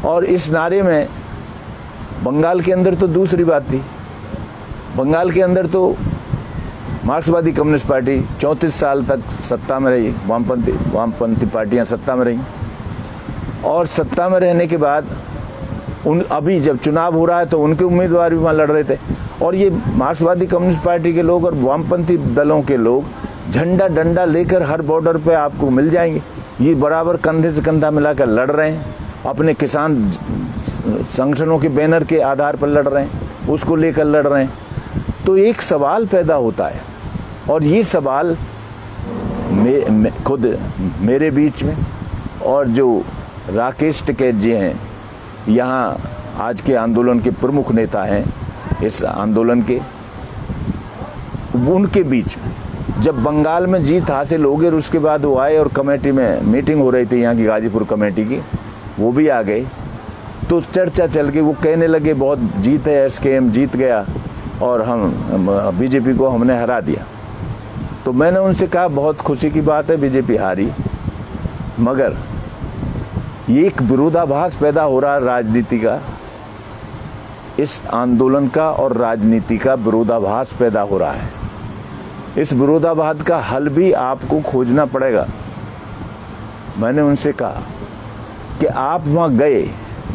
A: और इस नारे में बंगाल के अंदर तो दूसरी बात थी। बंगाल के अंदर तो मार्क्सवादी कम्युनिस्ट पार्टी 34 साल तक सत्ता में रही, वामपंथी पार्टियां सत्ता में रही और सत्ता में रहने के बाद अभी जब चुनाव हो रहा है तो उनके उम्मीदवार भी वहाँ लड़ रहे थे और ये मार्क्सवादी कम्युनिस्ट पार्टी के लोग और वामपंथी दलों के लोग झंडा डंडा लेकर हर बॉर्डर पे आपको मिल जाएंगे। ये बराबर कंधे से कंधा मिलाकर लड़ रहे हैं, अपने किसान संगठनों के बैनर के आधार पर लड़ रहे हैं, उसको लेकर लड़ रहे हैं। तो एक सवाल पैदा होता है और ये सवाल खुद मेरे बीच में और जो राकेश टिकैत जी हैं यहाँ आज के आंदोलन के प्रमुख नेता हैं इस आंदोलन के, उनके बीच जब बंगाल में जीत हासिल हो गई और उसके बाद वो आए और कमेटी में मीटिंग हो रही थी यहाँ की गाजीपुर कमेटी की, वो भी आ गए, तो चर्चा चल गई। वो कहने लगे बहुत जीत है, एसकेएम जीत गया और हम बीजेपी को हमने हरा दिया। तो मैंने उनसे कहा बहुत खुशी की बात है बीजेपी हारी, मगर ये एक विरोधाभास पैदा हो रहा है राजनीति का, इस आंदोलन का और राजनीति का विरोधाभास पैदा हो रहा है। इस विरोधाभास का हल भी आपको खोजना पड़ेगा। मैंने उनसे कहा कि आप वहाँ गए,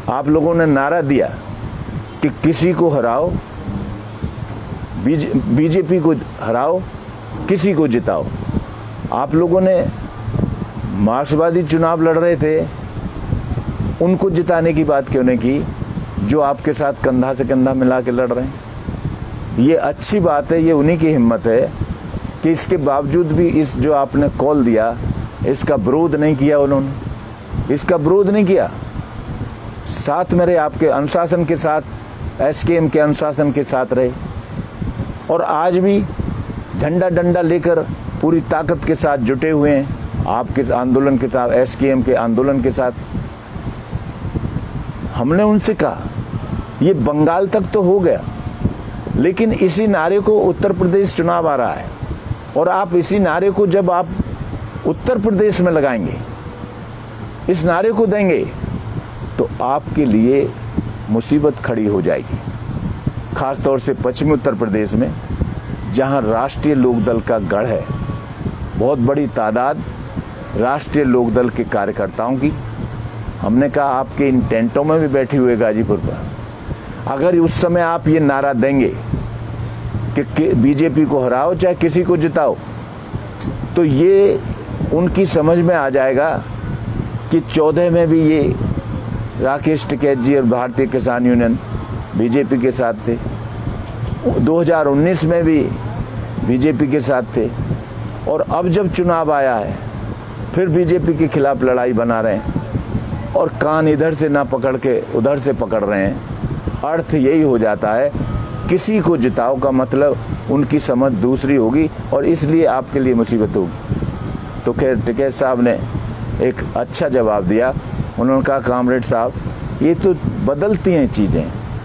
A: आप लोगों ने नारा दिया कि किसी को हराओ, बीजेपी को हराओ, किसी को जिताओ। आप लोगों ने मार्क्सवादी चुनाव लड़ रहे थे, उनको जिताने की बात क्यों नहीं की जो आपके साथ कंधा से कंधा मिला के लड़ रहे हैं। ये अच्छी बात है, ये उन्हीं की हिम्मत है कि इसके बावजूद भी इस जो आपने कॉल दिया इसका विरोध नहीं किया, उन्होंने इसका विरोध नहीं किया, साथ में रहे, आपके अनुशासन के साथ, एसकेएम के अनुशासन के साथ रहे और आज भी झंडा डंडा लेकर पूरी ताकत के साथ जुटे हुए हैं आपके आंदोलन के साथ, एसकेएम के आंदोलन के साथ। हमने उनसे कहा ये बंगाल तक तो हो गया, लेकिन इसी नारे को उत्तर प्रदेश चुनाव आ रहा है और आप इसी नारे को जब आप उत्तर प्रदेश में लगाएंगे, इस नारे को देंगे, तो आपके लिए मुसीबत खड़ी हो जाएगी। खास तौर से पश्चिमी उत्तर प्रदेश में जहां राष्ट्रीय लोकदल का गढ़ है, बहुत बड़ी तादाद राष्ट्रीय लोकदल के कार्यकर्ताओं की। हमने कहा आपके इन टेंटों में भी बैठी हुई गाजीपुर पर, अगर उस समय आप ये नारा देंगे कि बीजेपी को हराओ चाहे किसी को जिताओ, तो ये उनकी समझ में आ जाएगा कि 14 में भी ये राकेश टिकैत जी और भारतीय किसान यूनियन बीजेपी के साथ थे, 2019 में भी बीजेपी के साथ थे, और अब जब चुनाव आया है फिर बीजेपी के खिलाफ लड़ाई बना रहे हैं और कान इधर से ना पकड़ के उधर से पकड़ रहे हैं। अर्थ यही हो जाता है किसी को जिताओ का मतलब उनकी समझ दूसरी होगी और इसलिए आपके लिए मुसीबत होगी। तो खैर टिकैत साहब ने एक अच्छा जवाब दिया। उन्होंने कहा कामरेड साहब, ये तो बदलती हैं चीज़ें,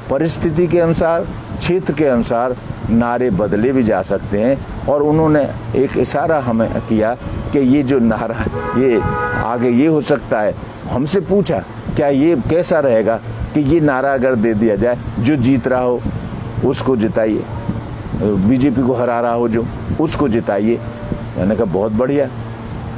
A: परिस्थिति के अनुसार, क्षेत्र के अनुसार नारे बदले भी जा सकते हैं। और उन्होंने एक इशारा हमें किया कि ये जो नारा ये आगे ये हो सकता है। हमसे पूछा क्या ये कैसा रहेगा कि ये नारा अगर दे दिया जाए, जो जीत रहा हो उसको जिताइए, बीजेपी को हरा रहा हो जो उसको जिताइए। मैंने कहा बहुत बढ़िया।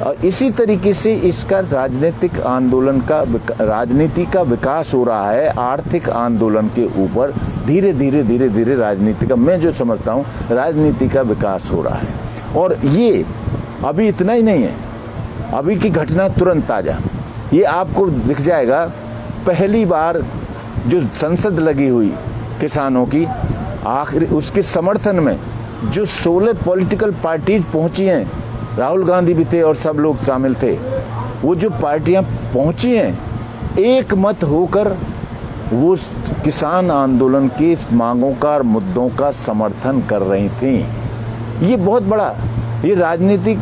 A: और इसी तरीके से इसका राजनीतिक आंदोलन का राजनीति का विकास हो रहा है। आर्थिक आंदोलन के ऊपर धीरे धीरे धीरे धीरे राजनीति का, मैं जो समझता हूँ राजनीति का विकास हो रहा है। और ये अभी इतना ही नहीं है, अभी की घटना तुरंत ताजा, ये आपको दिख जाएगा। पहली बार जो संसद लगी हुई किसानों की, आखिर उसके समर्थन में जो 16 पॉलिटिकल पार्टीज पहुंची हैं, राहुल गांधी भी थे और सब लोग शामिल थे, वो जो पार्टियां पहुंची हैं एक मत होकर वो किसान आंदोलन की मांगों का और मुद्दों का समर्थन कर रही थी। ये बहुत बड़ा, ये राजनीतिक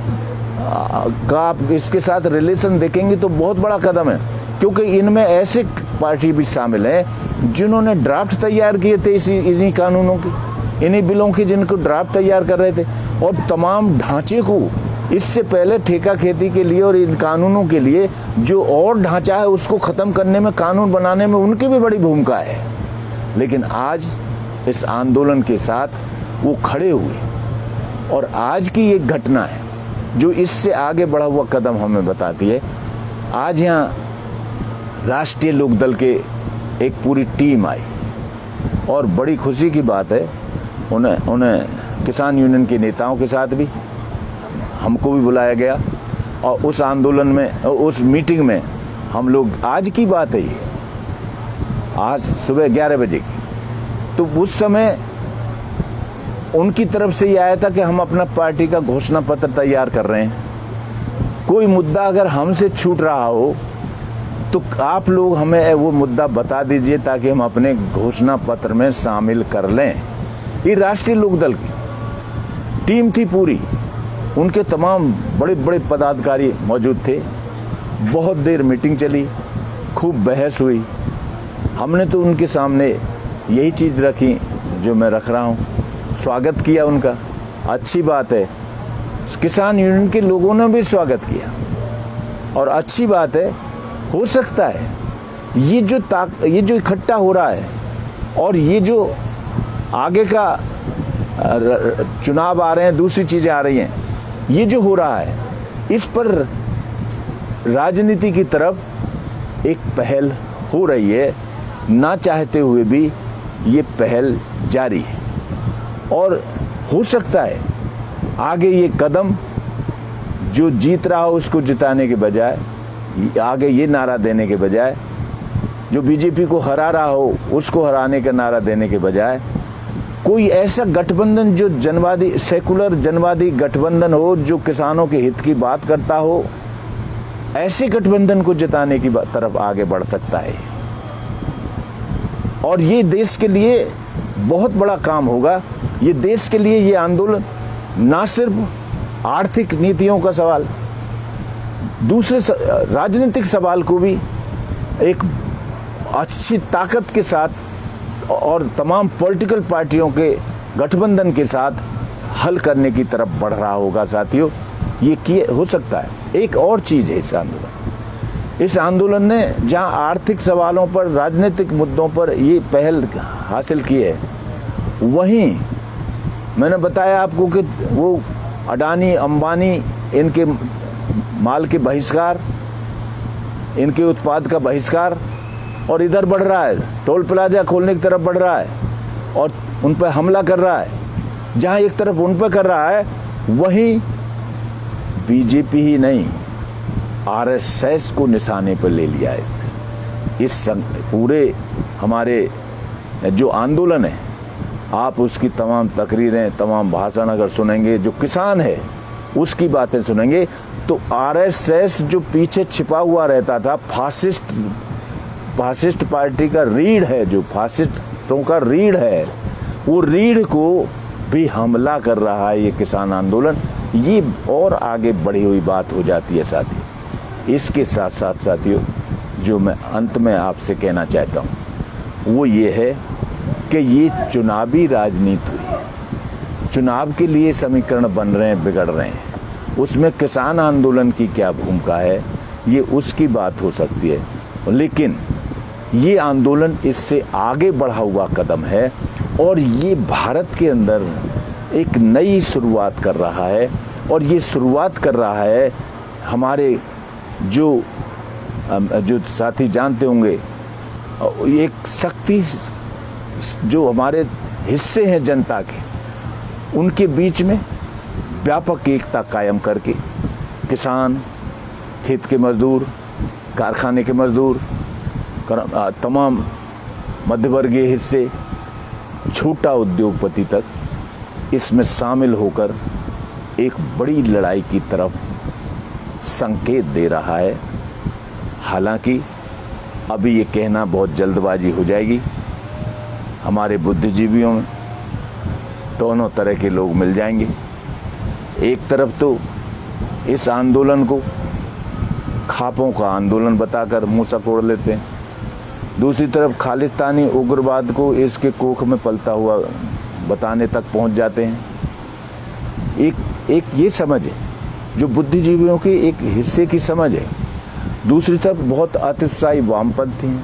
A: का आप इसके साथ रिलेशन देखेंगे तो बहुत बड़ा कदम है, क्योंकि इनमें ऐसे पार्टी भी शामिल हैं जिन्होंने ड्राफ्ट तैयार किए थे इन्हीं कानूनों के, इन्हीं बिलों की, जिनको ड्राफ्ट तैयार कर रहे थे। और तमाम ढांचे को इससे पहले ठेका खेती के लिए और इन कानूनों के लिए जो और ढांचा है उसको ख़त्म करने में, कानून बनाने में उनकी भी बड़ी भूमिका है। लेकिन आज इस आंदोलन के साथ वो खड़े हुए, और आज की एक घटना है जो इससे आगे बढ़ा हुआ कदम हमें बताती है। आज यहाँ राष्ट्रीय लोकदल के एक पूरी टीम आई और बड़ी खुशी की बात है, उन्हें किसान यूनियन के नेताओं के साथ भी हमको भी बुलाया गया। और उस आंदोलन में, उस मीटिंग में हम लोग, आज की बात है ये, आज सुबह 11 बजे की, तो उस समय उनकी तरफ से ये आया था कि हम अपना पार्टी का घोषणा पत्र तैयार कर रहे हैं। कोई मुद्दा अगर हमसे छूट रहा हो तो आप लोग हमें वो मुद्दा बता दीजिए ताकि हम अपने घोषणा पत्र में शामिल कर लें। ये राष्ट्रीय लोकदल की टीम थी पूरी, उनके तमाम बड़े बड़े पदाधिकारी मौजूद थे। बहुत देर मीटिंग चली, खूब बहस हुई। हमने तो उनके सामने यही चीज़ रखी जो मैं रख रहा हूँ, स्वागत किया उनका, अच्छी बात है। किसान यूनियन के लोगों ने भी स्वागत किया और अच्छी बात है। हो सकता है ये जो इकट्ठा हो रहा है और ये जो आगे का चुनाव आ रहे हैं, दूसरी चीज़ें आ रही हैं, ये जो हो रहा है, इस पर राजनीति की तरफ एक पहल हो रही है। ना चाहते हुए भी ये पहल जारी है और हो सकता है आगे ये कदम जो जीत रहा हो उसको जिताने के बजाय, आगे ये नारा देने के बजाय, जो बीजेपी को हरा रहा हो उसको हराने का नारा देने के बजाय, कोई ऐसा गठबंधन जो जनवादी, सेकुलर जनवादी गठबंधन हो, जो किसानों के हित की बात करता हो, ऐसे गठबंधन को जिताने की तरफ आगे बढ़ सकता है। और ये देश के लिए बहुत बड़ा काम होगा। ये देश के लिए ये आंदोलन ना सिर्फ आर्थिक नीतियों का सवाल, दूसरे राजनीतिक सवाल को भी एक अच्छी ताकत के साथ और तमाम पॉलिटिकल पार्टियों के गठबंधन के साथ हल करने की तरफ बढ़ रहा होगा। साथियों, ये किए हो सकता है। एक और चीज़ है इस आंदोलन ने जहां आर्थिक सवालों पर, राजनीतिक मुद्दों पर ये पहल हासिल की है, वहीं मैंने बताया आपको कि वो अडानी, अंबानी, इनके माल के बहिष्कार, इनके उत्पाद का बहिष्कार, और इधर बढ़ रहा है, टोल प्लाजा खोलने की तरफ बढ़ रहा है और उन पर हमला कर रहा है। जहां एक तरफ उन पर कर रहा है, वहीं बीजेपी ही नहीं, आरएसएस को निशाने पर ले लिया है। इस पूरे हमारे जो आंदोलन है, आप उसकी तमाम तकरीरें, तमाम भाषण अगर सुनेंगे, जो किसान है उसकी बातें सुनेंगे, तो आरएसएस जो पीछे छिपा हुआ रहता था, फासिस्ट पार्टी का रीढ़ है, जो फासिस्टों का रीढ़ है, वो रीढ़ को भी हमला कर रहा है ये किसान आंदोलन। ये और आगे बढ़ी हुई बात हो जाती है साथियों। इसके साथ साथ साथियों, जो मैं अंत में आपसे कहना चाहता हूँ वो ये है कि ये चुनावी राजनीति हुई, चुनाव के लिए समीकरण बन रहे हैं, बिगड़ रहे हैं, उसमें किसान आंदोलन की क्या भूमिका है, ये उसकी बात हो सकती है। लेकिन ये आंदोलन इससे आगे बढ़ा हुआ कदम है और ये भारत के अंदर एक नई शुरुआत कर रहा है। और ये शुरुआत कर रहा है हमारे जो साथी जानते होंगे, एक शक्ति जो हमारे हिस्से हैं जनता के, उनके बीच में व्यापक एकता कायम करके किसान, खेत के मजदूर, कारखाने के मजदूर, तमाम मध्यवर्गीय हिस्से, छोटा उद्योगपति तक इसमें शामिल होकर एक बड़ी लड़ाई की तरफ संकेत दे रहा है। हालांकि अभी ये कहना बहुत जल्दबाजी हो जाएगी। हमारे बुद्धिजीवियों में दोनों तरह के लोग मिल जाएंगे। एक तरफ तो इस आंदोलन को खापों का आंदोलन बताकर मुंह सकोड़ लेते हैं, दूसरी तरफ खालिस्तानी उग्रवाद को इसके कोख में पलता हुआ बताने तक पहुंच जाते हैं। एक ये समझ है जो बुद्धिजीवियों के एक हिस्से की समझ है। दूसरी तरफ बहुत अतिशाही वामपंथी हैं,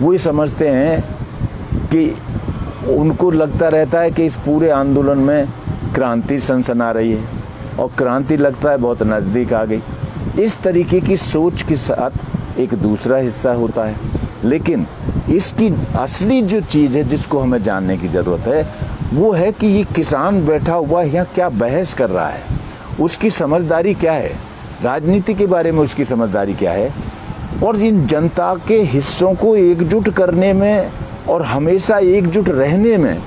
A: वो ये समझते हैं कि उनको लगता रहता है कि इस पूरे आंदोलन में क्रांति सनसना रही है और क्रांति लगता है बहुत नज़दीक आ गई। इस तरीके की सोच के साथ एक दूसरा हिस्सा होता है। लेकिन इसकी असली जो चीज़ है जिसको हमें जानने की ज़रूरत है वो है कि ये किसान बैठा हुआ यहाँ क्या बहस कर रहा है, उसकी समझदारी क्या है, राजनीति के बारे में उसकी समझदारी क्या है, और इन जनता के हिस्सों को एकजुट करने में और हमेशा एकजुट रहने में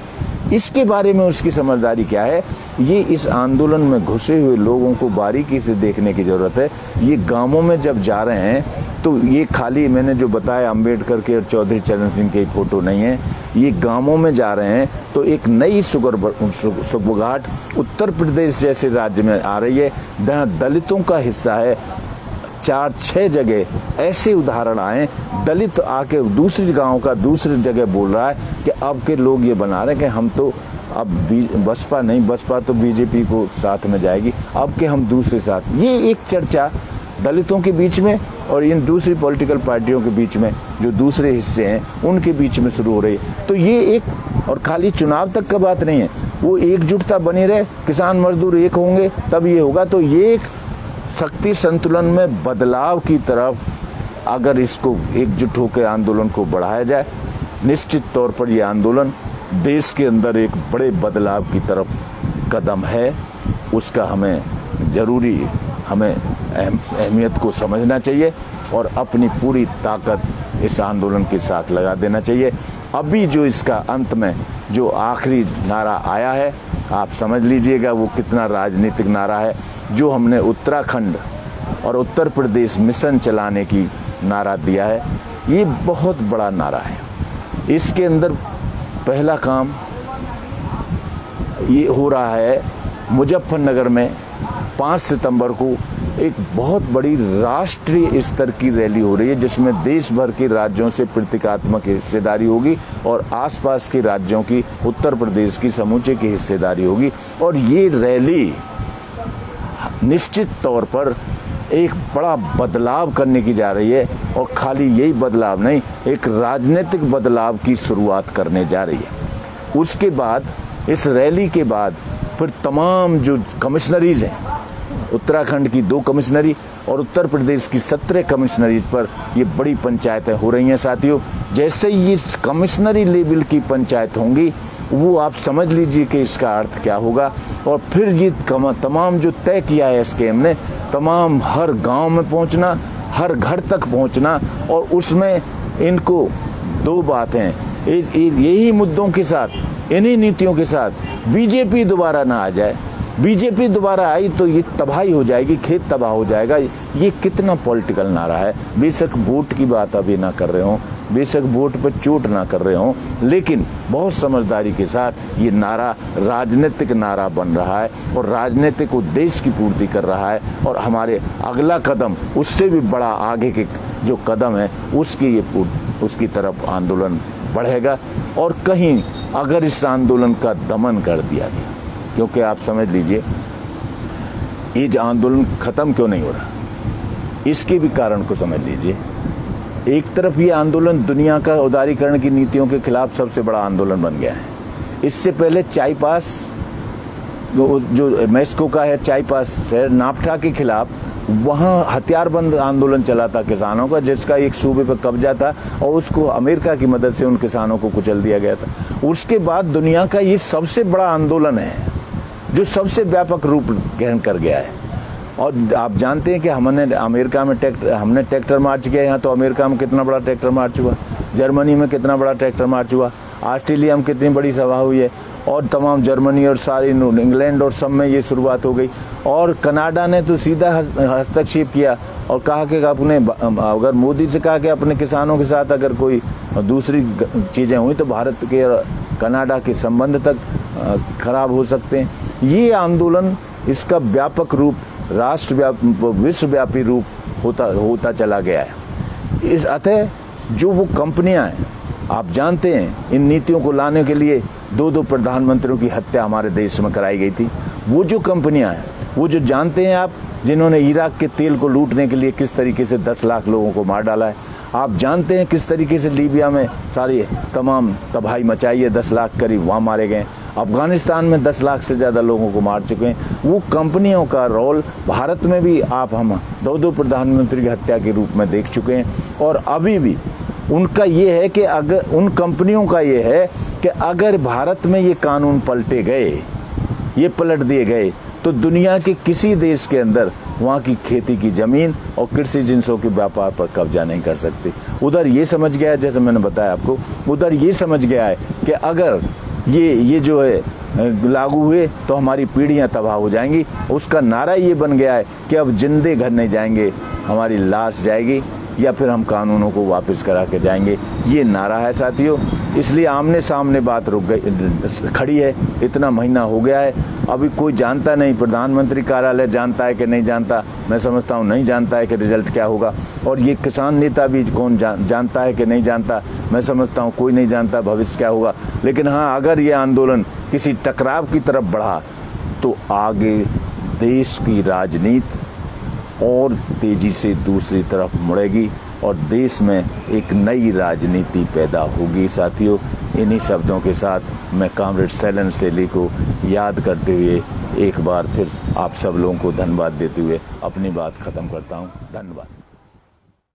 A: इसके बारे में उसकी समझदारी क्या है, ये इस आंदोलन में घुसे हुए लोगों को बारीकी से देखने की ज़रूरत है। ये गांवों में जब जा रहे हैं तो ये खाली मैंने जो बताया अम्बेडकर के और चौधरी चरण सिंह की फोटो नहीं है, ये गांवों में जा रहे हैं तो एक नई सुगबुगाहट उत्तर प्रदेश जैसे राज्य में आ रही है, जहाँ दलितों का हिस्सा है। 4-6 जगह ऐसे उदाहरण आए, दलित आके दूसरी गांव का दूसरी जगह बोल रहा है कि अब के लोग ये बना रहे हैं कि हम तो अब बसपा नहीं, बसपा तो बीजेपी को साथ में जाएगी, अब के हम दूसरे साथ। ये एक चर्चा दलितों के बीच में और इन दूसरी पॉलिटिकल पार्टियों के बीच में जो दूसरे हिस्से हैं उनके बीच में शुरू हो रही है। तो ये एक, और खाली चुनाव तक का बात नहीं है, वो एकजुटता बनी रहे, किसान मजदूर एक होंगे तब ये होगा। तो ये एक शक्ति संतुलन में बदलाव की तरफ अगर इसको एकजुट होकर आंदोलन को बढ़ाया जाए, निश्चित तौर पर ये आंदोलन देश के अंदर एक बड़े बदलाव की तरफ कदम है। उसका हमें ज़रूरी अहमियत को समझना चाहिए और अपनी पूरी ताकत इस आंदोलन के साथ लगा देना चाहिए। अभी जो इसका अंत में जो आखिरी नारा आया है, आप समझ लीजिएगा वो कितना राजनीतिक नारा है, जो हमने उत्तराखंड और उत्तर प्रदेश मिशन चलाने की नारा दिया है। ये बहुत बड़ा नारा है। इसके अंदर पहला काम ये हो रहा है, मुजफ्फरनगर में 5 सितंबर को एक बहुत बड़ी राष्ट्रीय स्तर की रैली हो रही है, जिसमें देश भर के राज्यों से प्रतीकात्मक हिस्सेदारी होगी और आसपास के राज्यों की, उत्तर प्रदेश की समूचे की हिस्सेदारी होगी। और ये रैली निश्चित तौर पर एक बड़ा बदलाव करने की जा रही है, और खाली यही बदलाव नहीं, एक राजनीतिक बदलाव की शुरुआत करने जा रही है। उसके बाद, इस रैली के बाद फिर तमाम जो कमिश्नरीज हैं, उत्तराखंड की 2 कमिश्नरी और उत्तर प्रदेश की 17 कमिश्नरीज पर ये बड़ी पंचायतें हो रही हैं साथियों। जैसे ही ये कमिश्नरी लेवल की पंचायत होंगी, वो आप समझ लीजिए कि इसका अर्थ क्या होगा। और फिर ये तमाम जो तय किया है स्कीम ने, तमाम हर गांव में पहुंचना, हर घर तक पहुंचना, और उसमें इनको 2 बातें, यही मुद्दों के साथ, इन्हीं नीतियों के साथ बीजेपी दोबारा ना आ जाए। बीजेपी दोबारा आई तो ये तबाही हो जाएगी, खेत तबाह हो जाएगा। ये कितना पॉलिटिकल नारा है। बेशक वोट की बात अभी ना कर रहे हो, बेशक वोट पर चोट ना कर रहे हो, लेकिन बहुत समझदारी के साथ ये नारा राजनीतिक नारा बन रहा है और राजनीतिक उद्देश्य की पूर्ति कर रहा है। और हमारे अगला कदम उससे भी बड़ा आगे के जो कदम है उसकी तरफ आंदोलन बढ़ेगा। और कहीं अगर इस आंदोलन का दमन कर दिया गया, क्योंकि आप समझ लीजिए ये जो आंदोलन खत्म क्यों नहीं हो रहा, इसके भी कारण को समझ लीजिए। एक तरफ ये आंदोलन दुनिया का उदारीकरण की नीतियों के खिलाफ सबसे बड़ा आंदोलन बन गया है। इससे पहले चाय पास जो मेक्सिको का है, चाय पास शहर, नाफ्टा के खिलाफ वहाँ हथियारबंद आंदोलन चला था किसानों का, जिसका एक सूबे पर कब्जा था और उसको अमेरिका की मदद से उन किसानों को कुचल दिया गया था। उसके बाद दुनिया का ये सबसे बड़ा आंदोलन है जो सबसे व्यापक रूप ग्रहण कर गया है। और आप जानते हैं कि हमने अमेरिका में ट्रैक्टर मार्च किया। यहाँ तो अमेरिका में कितना बड़ा ट्रैक्टर मार्च हुआ, जर्मनी में कितना बड़ा ट्रैक्टर मार्च हुआ, ऑस्ट्रेलिया में कितनी बड़ी सभा हुई है, और तमाम जर्मनी और सारी इंग्लैंड और सब में ये शुरुआत हो गई। और कनाडा ने तो सीधा हस्तक्षेप किया और कहा कि अपने, अगर मोदी से कहा कि अपने किसानों के साथ अगर कोई दूसरी चीज़ें हुई तो भारत के कनाडा के संबंध तक खराब हो सकते हैं। ये आंदोलन, इसका व्यापक रूप, विश्वव्यापी रूप होता चला गया है। इस अतः जो वो कंपनियां हैं, आप जानते हैं इन नीतियों को लाने के लिए 2 प्रधानमंत्रियों की हत्या हमारे देश में कराई गई थी। वो जो कंपनियां हैं, वो जो जानते हैं आप, जिन्होंने इराक के तेल को लूटने के लिए किस तरीके से 10 लाख लोगों को मार डाला है। आप जानते हैं किस तरीके से लीबिया में सारी तमाम तबाही मचाई है, 10 लाख करीब वहाँ मारे गए। अफगानिस्तान में 10 लाख से ज़्यादा लोगों को मार चुके हैं। वो कंपनियों का रोल भारत में भी हम 2 प्रधानमंत्री की हत्या के रूप में देख चुके हैं। और अभी भी उनका ये है कि अगर उन कंपनियों का ये है कि अगर भारत में ये कानून पलटे गए, ये पलट दिए गए, तो दुनिया के किसी देश के अंदर वहाँ की खेती की ज़मीन और कृषि जिनसों के व्यापार पर कब्जा नहीं कर सकते। उधर ये समझ गया है, जैसे मैंने बताया आपको, उधर ये समझ गया है कि अगर ये जो है लागू हुए तो हमारी पीढ़ियां तबाह हो जाएंगी। उसका नारा ये बन गया है कि अब जिंदे घर नहीं जाएंगे, हमारी लाश जाएगी या फिर हम कानूनों को वापस करा के जाएंगे, ये नारा है साथियों। इसलिए आमने सामने बात रुक गई, खड़ी है। इतना महीना हो गया है, अभी कोई जानता नहीं। प्रधानमंत्री कार्यालय जानता है कि नहीं जानता, मैं समझता हूँ नहीं जानता है कि रिजल्ट क्या होगा। और ये किसान नेता भी कौन जानता है कि नहीं जानता, मैं समझता हूँ कोई नहीं जानता भविष्य क्या होगा। लेकिन हाँ, अगर ये आंदोलन किसी टकराव की तरफ बढ़ा तो आगे देश की राजनीति और तेजी से दूसरी तरफ मुड़ेगी और देश में एक नई राजनीति पैदा होगी साथियों। इन्हीं शब्दों के साथ मैं कॉमरेड सैलन सैली को याद करते हुए एक बार फिर आप सब लोगों को धन्यवाद देते हुए अपनी बात ख़त्म करता हूँ। धन्यवाद।